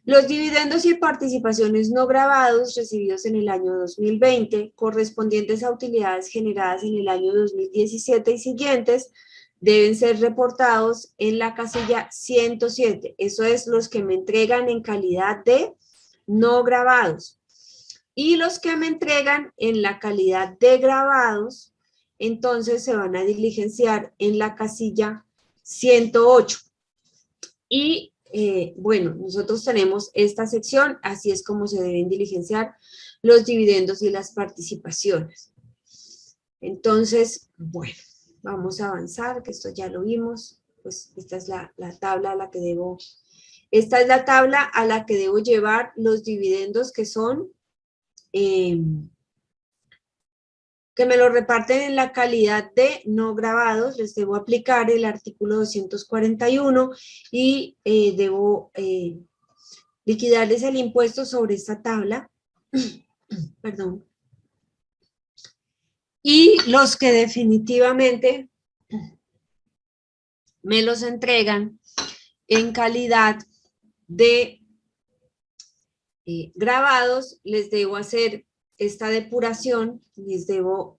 Los dividendos y participaciones no grabados recibidos en el año 2020, correspondientes a utilidades generadas en el año 2017 y siguientes, deben ser reportados en la casilla 107. Eso es los que me entregan en calidad de no grabados. Y los que me entregan en la calidad de grabados, entonces se van a diligenciar en la casilla 108. Y bueno, nosotros tenemos esta sección, así es como se deben diligenciar los dividendos y las participaciones. Entonces, bueno, vamos a avanzar, que esto ya lo vimos. Pues esta es la tabla a la que debo, esta es la tabla a la que debo llevar los dividendos que son, que me lo reparten en la calidad de no grabados. Les debo aplicar el artículo 241 y debo liquidarles el impuesto sobre esta tabla. Perdón. Y los que definitivamente me los entregan en calidad de grabados, les debo hacer esta depuración, les debo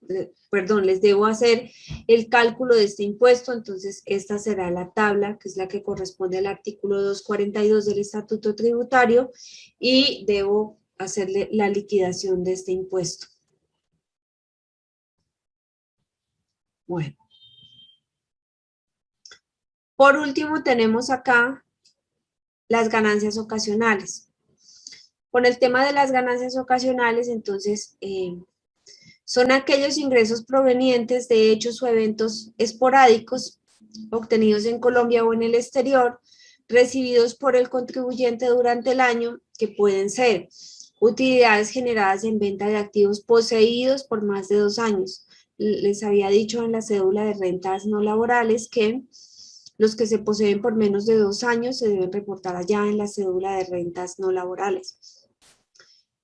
hacer el cálculo de este impuesto. Entonces esta será la tabla, que es la que corresponde al artículo 242 del Estatuto Tributario, y debo hacerle la liquidación de este impuesto. Bueno. Por último tenemos acá las ganancias ocasionales. Con el tema de las ganancias ocasionales, entonces, son aquellos ingresos provenientes de hechos o eventos esporádicos obtenidos en Colombia o en el exterior, recibidos por el contribuyente durante el año, que pueden ser utilidades generadas en venta de activos poseídos por más de 2 años. Les había dicho en la cédula de rentas no laborales que los que se poseen por menos de 2 años se deben reportar allá en la cédula de rentas no laborales.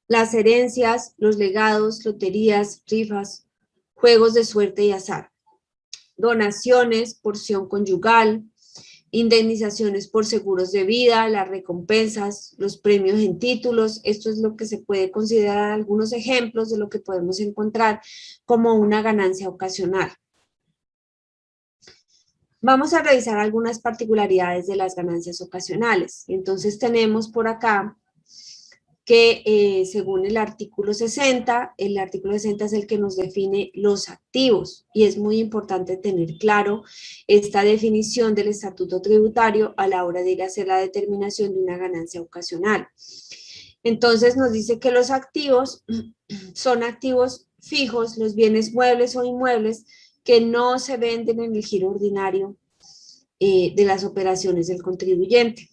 Las herencias, los legados, loterías, rifas, juegos de suerte y azar. Donaciones, porción conyugal, indemnizaciones por seguros de vida, las recompensas, los premios en títulos. Esto es lo que se puede considerar algunos ejemplos de lo que podemos encontrar como una ganancia ocasional. Vamos a revisar algunas particularidades de las ganancias ocasionales. Entonces tenemos por acá que según el artículo 60 es el que nos define los activos, y es muy importante tener claro esta definición del estatuto tributario a la hora de ir a hacer la determinación de una ganancia ocasional. Entonces nos dice que los activos son activos fijos, los bienes muebles o inmuebles que no se venden en el giro ordinario de las operaciones del contribuyente.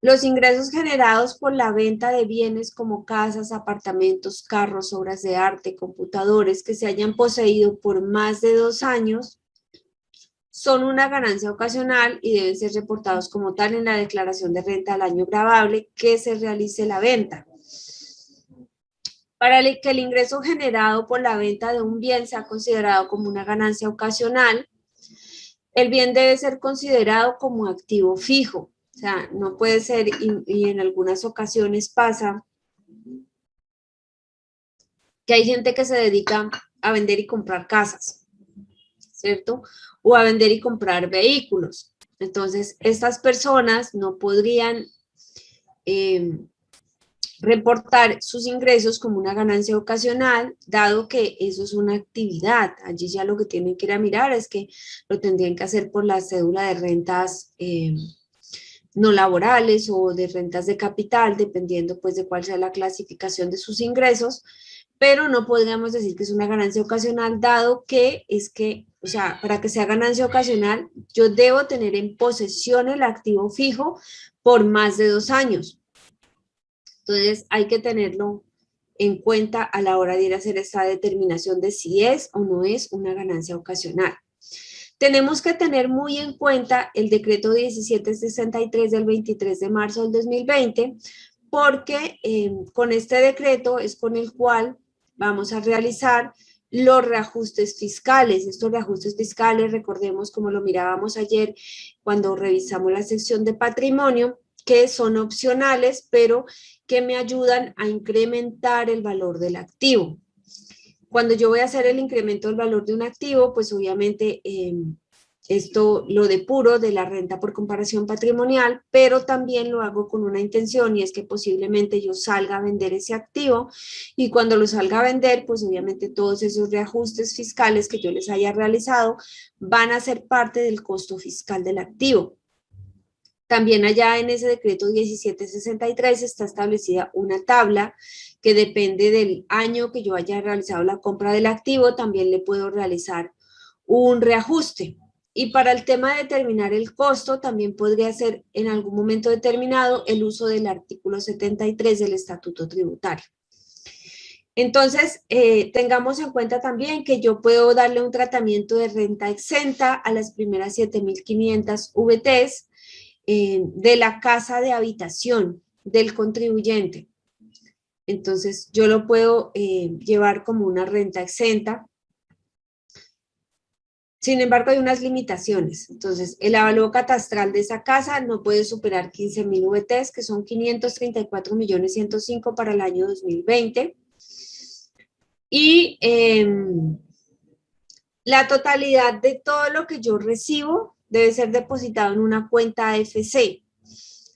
Los ingresos generados por la venta de bienes como casas, apartamentos, carros, obras de arte, computadores que se hayan poseído por más de 2 años son una ganancia ocasional y deben ser reportados como tal en la declaración de renta al año gravable que se realice la venta. Para que el ingreso generado por la venta de un bien sea considerado como una ganancia ocasional, el bien debe ser considerado como activo fijo. O sea, no puede ser, y en algunas ocasiones pasa que hay gente que se dedica a vender y comprar casas, ¿cierto? O a vender y comprar vehículos. Entonces, estas personas no podrían reportar sus ingresos como una ganancia ocasional, dado que eso es una actividad. Allí ya lo que tienen que ir a mirar es que lo tendrían que hacer por la cédula de rentas no laborales o de rentas de capital, dependiendo pues de cuál sea la clasificación de sus ingresos, pero no podríamos decir que es una ganancia ocasional, dado que es que, o sea, para que sea ganancia ocasional, yo debo tener en posesión el activo fijo por más de 2 años. Entonces hay que tenerlo en cuenta a la hora de ir a hacer esta determinación de si es o no es una ganancia ocasional. Tenemos que tener muy en cuenta el decreto 1763 del 23 de marzo del 2020, porque con este decreto es con el cual vamos a realizar los reajustes fiscales. Estos reajustes fiscales, recordemos como lo mirábamos ayer cuando revisamos la sección de patrimonio, que son opcionales, pero que me ayudan a incrementar el valor del activo. Cuando yo voy a hacer el incremento del valor de un activo, pues obviamente esto lo depuro de la renta por comparación patrimonial, pero también lo hago con una intención y es que posiblemente yo salga a vender ese activo y cuando lo salga a vender, pues obviamente todos esos reajustes fiscales que yo les haya realizado van a ser parte del costo fiscal del activo. También allá en ese decreto 1763 está establecida una tabla que depende del año que yo haya realizado la compra del activo, también le puedo realizar un reajuste. Y para el tema de determinar el costo, también podría ser en algún momento determinado el uso del artículo 73 del Estatuto Tributario. Entonces, tengamos en cuenta también que yo puedo darle un tratamiento de renta exenta a las primeras 7.500 VTs, de la casa de habitación del contribuyente. Entonces, yo lo puedo llevar como una renta exenta. Sin embargo, hay unas limitaciones. Entonces, el avalúo catastral de esa casa no puede superar 15.000 VTs, que son 534.105.000 para el año 2020. Y la totalidad de todo lo que yo recibo debe ser depositado en una cuenta AFC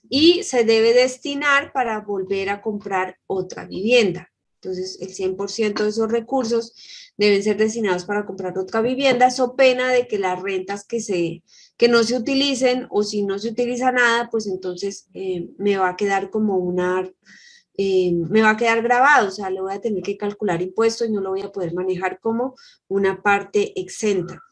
y se debe destinar para volver a comprar otra vivienda. Entonces, el 100% de esos recursos deben ser destinados para comprar otra vivienda, so pena de que las rentas que no se utilicen o si no se utiliza nada, pues entonces me va a quedar como me va a quedar grabado, o sea, le voy a tener que calcular impuestos y no lo voy a poder manejar como una parte exenta.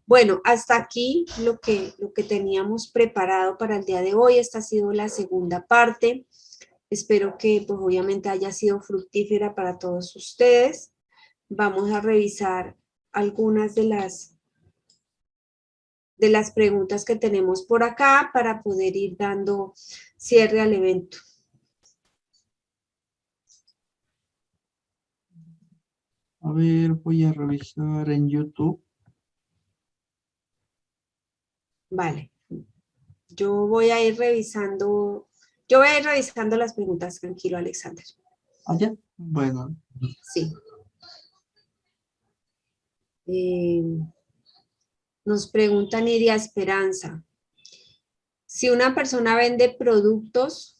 Bueno, hasta aquí lo que teníamos preparado para el día de hoy. Esta ha sido la segunda parte. Espero que pues obviamente haya sido fructífera para todos ustedes. Vamos a revisar algunas de las preguntas que tenemos por acá para poder ir dando cierre al evento. A ver, voy a revisar en YouTube. Vale. Yo voy a ir revisando las preguntas, tranquilo, Alexander. Ah, ya. Bueno. Sí. Nos pregunta Nidia Esperanza. Si una persona vende productos,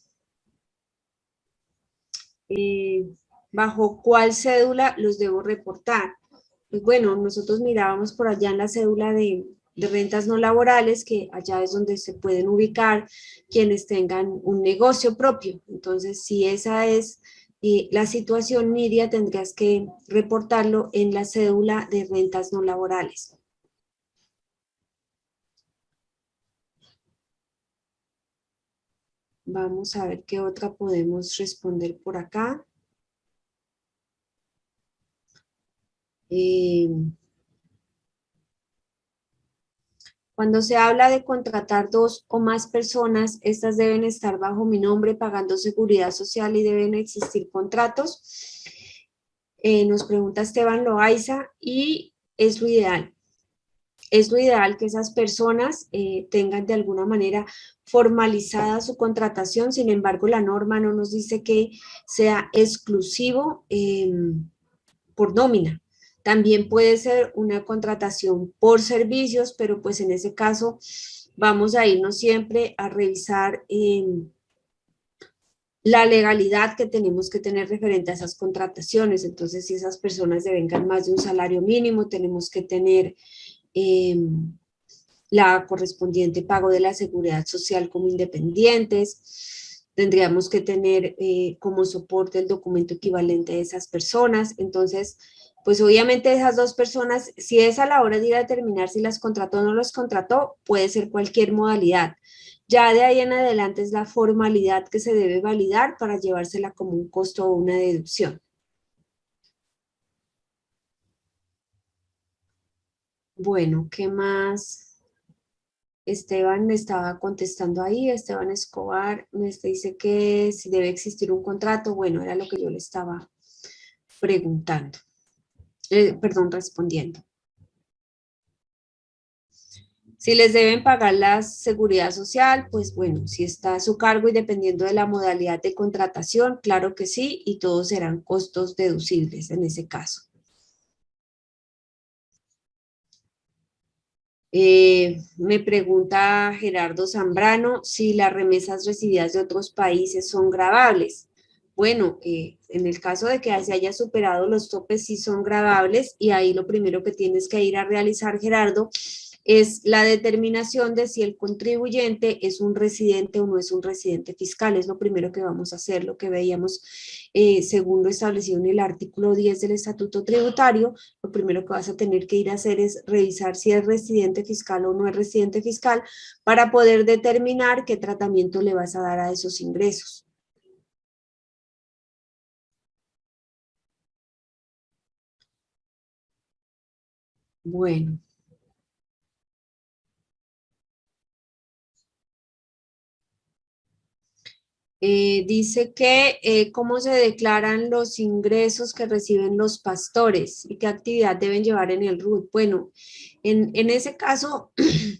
¿bajo cuál cédula los debo reportar? Pues bueno, nosotros mirábamos por allá en la cédula de rentas no laborales, que allá es donde se pueden ubicar quienes tengan un negocio propio. Entonces, si esa es la situación, Nidia, tendrías que reportarlo en la cédula de rentas no laborales. Vamos a ver qué otra podemos responder por acá. Cuando se habla de contratar 2 o más personas, estas deben estar bajo mi nombre pagando seguridad social y deben existir contratos. Nos pregunta Esteban Loaiza y es lo ideal. es lo ideal que esas personas tengan de alguna manera formalizada su contratación. Sin embargo, la norma no nos dice que sea exclusivo por nómina. También puede ser una contratación por servicios, pero pues en ese caso vamos a irnos siempre a revisar la legalidad que tenemos que tener referente a esas contrataciones. Entonces, si esas personas devengan más de un salario mínimo, tenemos que tener la correspondiente pago de la seguridad social como independientes. Tendríamos que tener como soporte el documento equivalente de esas personas. Entonces, pues obviamente esas dos personas, si es a la hora de ir a determinar si las contrató o no las contrató, puede ser cualquier modalidad. Ya de ahí en adelante es la formalidad que se debe validar para llevársela como un costo o una deducción. Bueno, ¿qué más? Esteban me estaba contestando ahí, Esteban Escobar me dice que si debe existir un contrato. Bueno, era lo que yo le estaba preguntando, perdón, respondiendo. Si les deben pagar la seguridad social, pues bueno, si está a su cargo y dependiendo de la modalidad de contratación, claro que sí, y todos serán costos deducibles en ese caso. Me pregunta Gerardo Zambrano si las remesas recibidas de otros países son gravables. Bueno, en el caso de que se haya superado los topes, sí son gravables, y ahí lo primero que tienes que ir a realizar, Gerardo, es la determinación de si el contribuyente es un residente o no es un residente fiscal. Es lo primero que vamos a hacer, lo que veíamos según lo establecido en el artículo 10 del Estatuto Tributario. Lo primero que vas a tener que ir a hacer es revisar si es residente fiscal o no es residente fiscal para poder determinar qué tratamiento le vas a dar a esos ingresos. Bueno. Dice que cómo se declaran los ingresos que reciben los pastores y qué actividad deben llevar en el RUT. Bueno, en ese caso,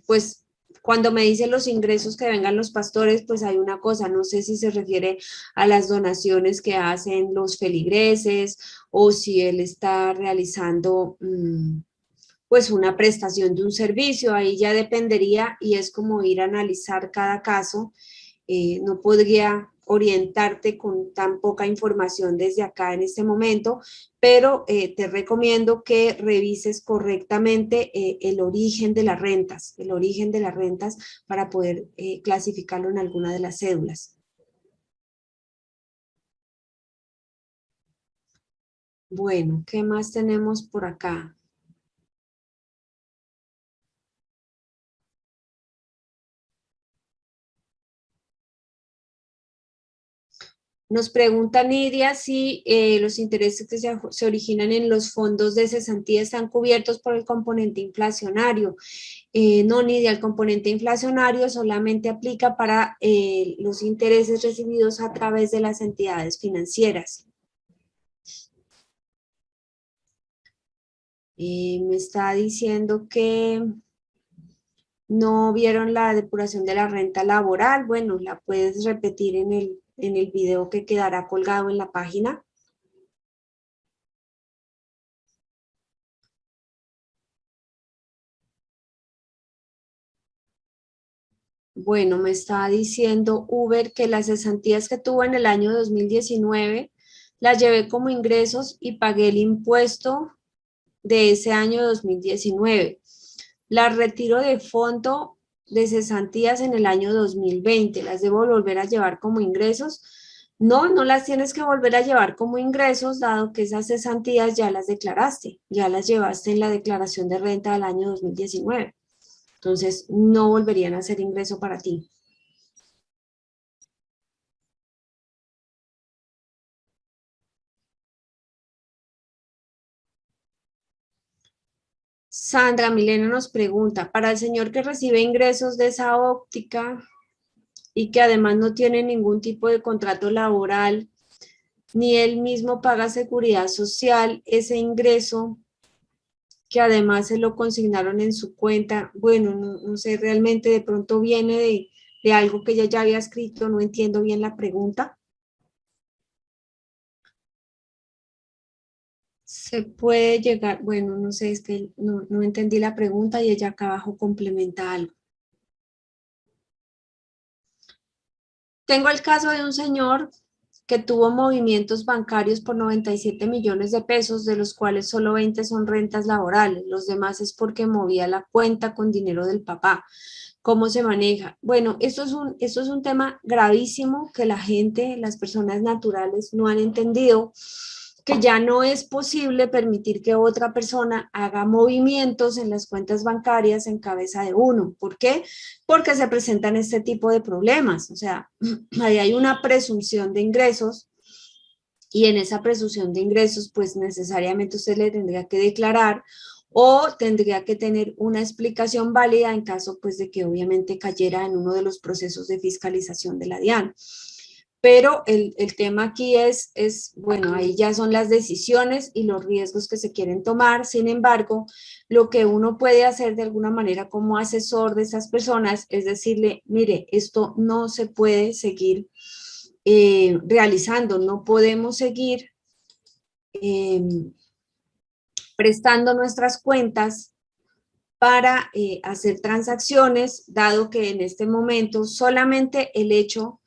pues cuando me dicen los ingresos que vengan los pastores, pues hay una cosa, no sé si se refiere a las donaciones que hacen los feligreses o si él está realizando pues una prestación de un servicio. Ahí ya dependería y es como ir a analizar cada caso. No podría orientarte con tan poca información desde acá en este momento, pero te recomiendo que revises correctamente el origen de las rentas para poder clasificarlo en alguna de las cédulas. Bueno, ¿qué más tenemos por acá? Nos pregunta Nidia si los intereses que se originan en los fondos de cesantía están cubiertos por el componente inflacionario. No, Nidia, el componente inflacionario solamente aplica para los intereses recibidos a través de las entidades financieras. Me está diciendo que no vieron la depuración de la renta laboral. Bueno, la puedes repetir en el video que quedará colgado en la página. Bueno, me está diciendo Uber que las cesantías que tuvo en el año 2019 las llevé como ingresos y pagué el impuesto de ese año 2019. Las retiro de fondo de cesantías en el año 2020. ¿Las debo volver a llevar como ingresos? No, no las tienes que volver a llevar como ingresos, dado que esas cesantías ya las declaraste, ya las llevaste en la declaración de renta del año 2019. Entonces, no volverían a ser ingreso para ti. Sandra Milena nos pregunta, para el señor que recibe ingresos de esa óptica y que además no tiene ningún tipo de contrato laboral, ni él mismo paga seguridad social, ese ingreso que además se lo consignaron en su cuenta. Bueno, no sé, realmente de pronto viene de algo que ella ya había escrito, no entiendo bien la pregunta. Se puede llegar, bueno, no sé, es que no entendí la pregunta y ella acá abajo complementa algo. Tengo el caso de un señor que tuvo movimientos bancarios por 97 millones de pesos, de los cuales solo 20 son rentas laborales, los demás es porque movía la cuenta con dinero del papá. ¿Cómo se maneja? Bueno, esto es un tema gravísimo que la gente, las personas naturales no han entendido, que ya no es posible permitir que otra persona haga movimientos en las cuentas bancarias en cabeza de uno. ¿Por qué? Porque se presentan este tipo de problemas. O sea, ahí hay una presunción de ingresos y en esa presunción de ingresos, pues necesariamente usted le tendría que declarar o tendría que tener una explicación válida en caso pues de que obviamente cayera en uno de los procesos de fiscalización de la DIAN. Pero el tema aquí bueno, ahí ya son las decisiones y los riesgos que se quieren tomar. Sin embargo, lo que uno puede hacer de alguna manera como asesor de esas personas es decirle, mire, esto no se puede seguir realizando, no podemos seguir prestando nuestras cuentas para hacer transacciones, dado que en este momento solamente el hecho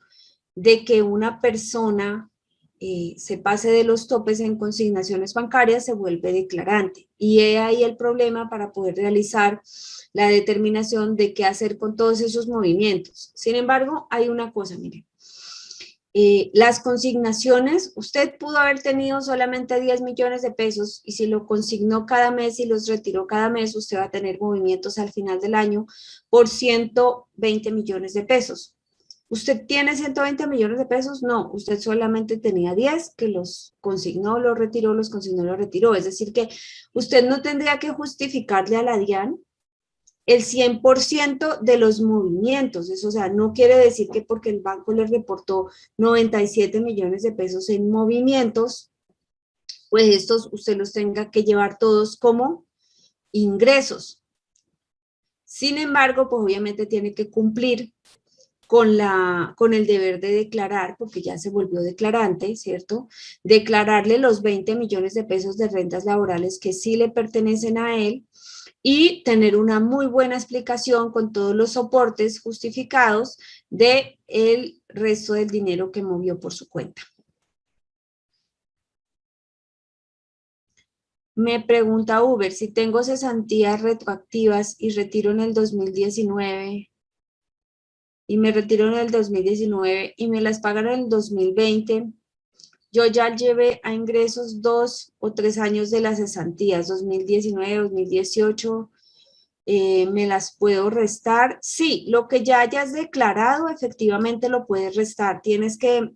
de que una persona se pase de los topes en consignaciones bancarias se vuelve declarante. Y he ahí el problema para poder realizar la determinación de qué hacer con todos esos movimientos. Sin embargo, hay una cosa, mire. Las consignaciones, usted pudo haber tenido solamente 10 millones de pesos y si lo consignó cada mes y los retiró cada mes, usted va a tener movimientos al final del año por 120 millones de pesos. ¿Usted tiene 120 millones de pesos? No, usted solamente tenía 10 que los consignó, los retiró, los consignó, los retiró. Es decir que usted no tendría que justificarle a la DIAN el 100% de los movimientos. Eso, o sea, no quiere decir que porque el banco le reportó 97 millones de pesos en movimientos, pues estos usted los tenga que llevar todos como ingresos. Sin embargo, pues obviamente tiene que cumplir con el deber de declarar, porque ya se volvió declarante, ¿cierto? Declararle los 20 millones de pesos de rentas laborales que sí le pertenecen a él y tener una muy buena explicación con todos los soportes justificados de el resto del dinero que movió por su cuenta. Me pregunta Uber, si tengo cesantías retroactivas y retiro en el 2019 y me retiro en el 2019 y me las pagaron en el 2020, yo ya llevé a ingresos 2 o 3 años de las cesantías, 2019, 2018, ¿me las puedo restar? Sí, lo que ya hayas declarado efectivamente lo puedes restar. Tienes que,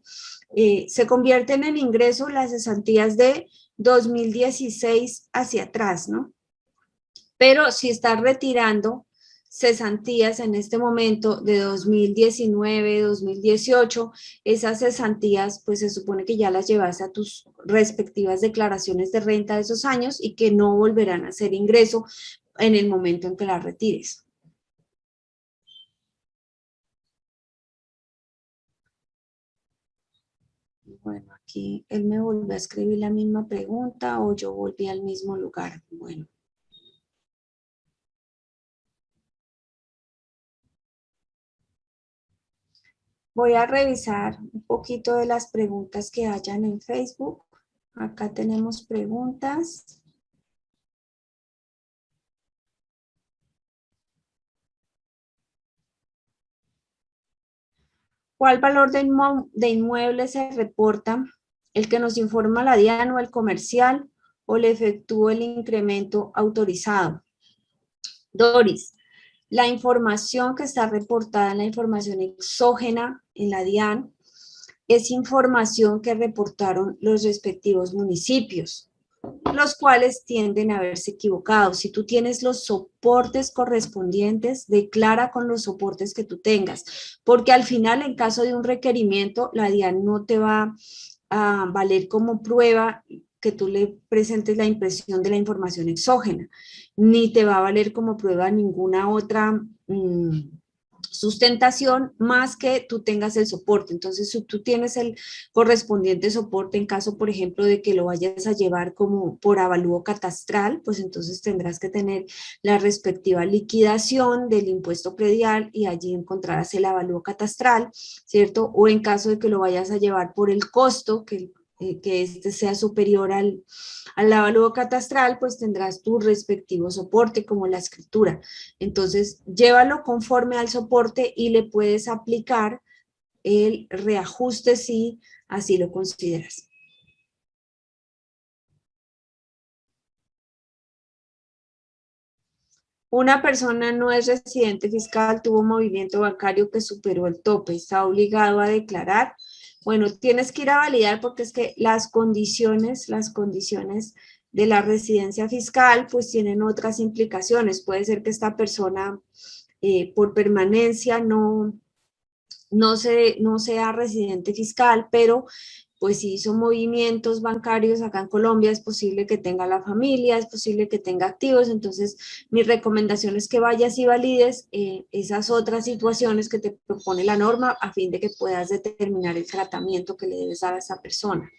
se convierten en ingreso las cesantías de 2016 hacia atrás, ¿no? Pero si estás retirando cesantías en este momento de 2019, 2018, esas cesantías pues se supone que ya las llevas a tus respectivas declaraciones de renta de esos años y que no volverán a ser ingreso en el momento en que las retires. Bueno, aquí él me volvió a escribir la misma pregunta o yo volví al mismo lugar. Bueno. Voy a revisar un poquito de las preguntas que hayan en Facebook. Acá tenemos preguntas. ¿Cuál valor de inmueble se reporta? ¿El que nos informa la DIAN o el comercial o le efectúa el incremento autorizado? Doris, la información que está reportada en la información exógena en la DIAN es información que reportaron los respectivos municipios, los cuales tienden a haberse equivocado. Si tú tienes los soportes correspondientes, declara con los soportes que tú tengas, porque al final, en caso de un requerimiento, la DIAN no te va a valer como prueba que tú le presentes la impresión de la información exógena, ni te va a valer como prueba ninguna otra sustentación más que tú tengas el soporte. Entonces, si tú tienes el correspondiente soporte en caso, por ejemplo, de que lo vayas a llevar como por avalúo catastral, pues entonces tendrás que tener la respectiva liquidación del impuesto predial y allí encontrarás el avalúo catastral, ¿cierto? O en caso de que lo vayas a llevar por el costo, que este sea superior al avalúo catastral, pues tendrás tu respectivo soporte como la escritura. Entonces, llévalo conforme al soporte y le puedes aplicar el reajuste si así lo consideras. Una persona no es residente fiscal, tuvo movimiento bancario que superó el tope, está obligado a declarar. Bueno, tienes que ir a validar porque es que las condiciones de la residencia fiscal pues tienen otras implicaciones. Puede ser que esta persona por permanencia no sea residente fiscal, pero pues si hizo movimientos bancarios acá en Colombia, es posible que tenga la familia, es posible que tenga activos, entonces mi recomendación es que vayas y valides esas otras situaciones que te propone la norma a fin de que puedas determinar el tratamiento que le debes dar a esa persona.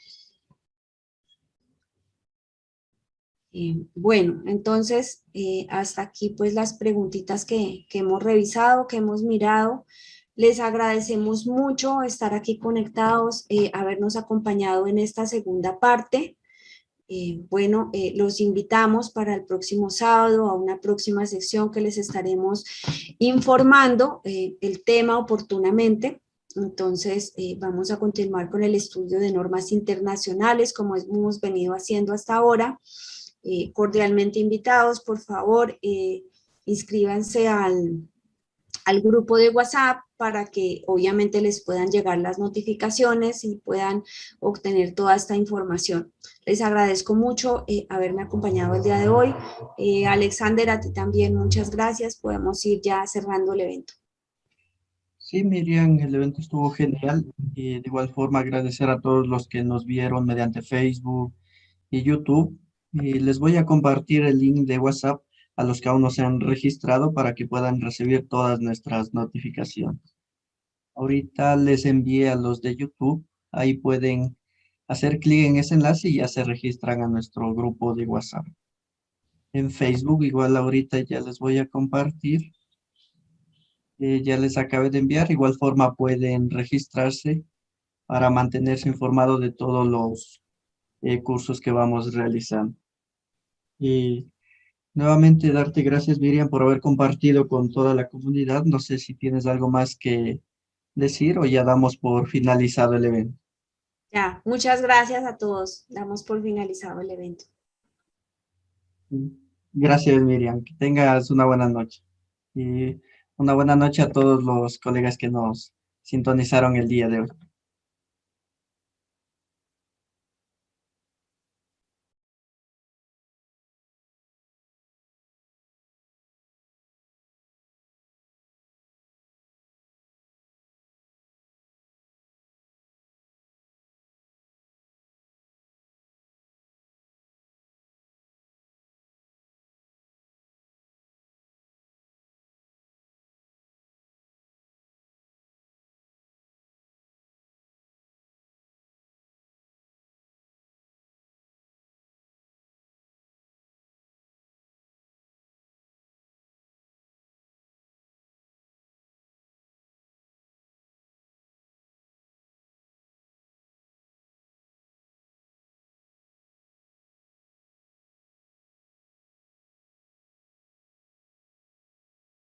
Bueno, entonces hasta aquí pues las preguntitas que hemos revisado, que hemos mirado. Les agradecemos mucho estar aquí conectados, habernos acompañado en esta segunda parte. Bueno, los invitamos para el próximo sábado a una próxima sección que les estaremos informando el tema oportunamente. Entonces, vamos a continuar con el estudio de normas internacionales como hemos venido haciendo hasta ahora. Cordialmente invitados, por favor, inscríbanse al grupo de WhatsApp para que obviamente les puedan llegar las notificaciones y puedan obtener toda esta información. Les agradezco mucho haberme acompañado el día de hoy. Alexander, a ti también muchas gracias. Podemos ir ya cerrando el evento. Sí, Miriam, el evento estuvo genial y de igual forma agradecer a todos los que nos vieron mediante Facebook y YouTube. Y les voy a compartir el link de WhatsApp a los que aún no se han registrado para que puedan recibir todas nuestras notificaciones. Ahorita les envié a los de YouTube, ahí pueden hacer clic en ese enlace y ya se registran a nuestro grupo de WhatsApp. En Facebook igual ahorita ya les voy a compartir. Ya les acabé de enviar. Igual forma pueden registrarse para mantenerse informado de todos los cursos que vamos realizando. Y nuevamente darte gracias, Miriam, por haber compartido con toda la comunidad. No sé si tienes algo más que decir o ya damos por finalizado el evento. Ya, muchas gracias a todos. Damos por finalizado el evento. Gracias, Miriam. Que tengas una buena noche. Y una buena noche a todos los colegas que nos sintonizaron el día de hoy.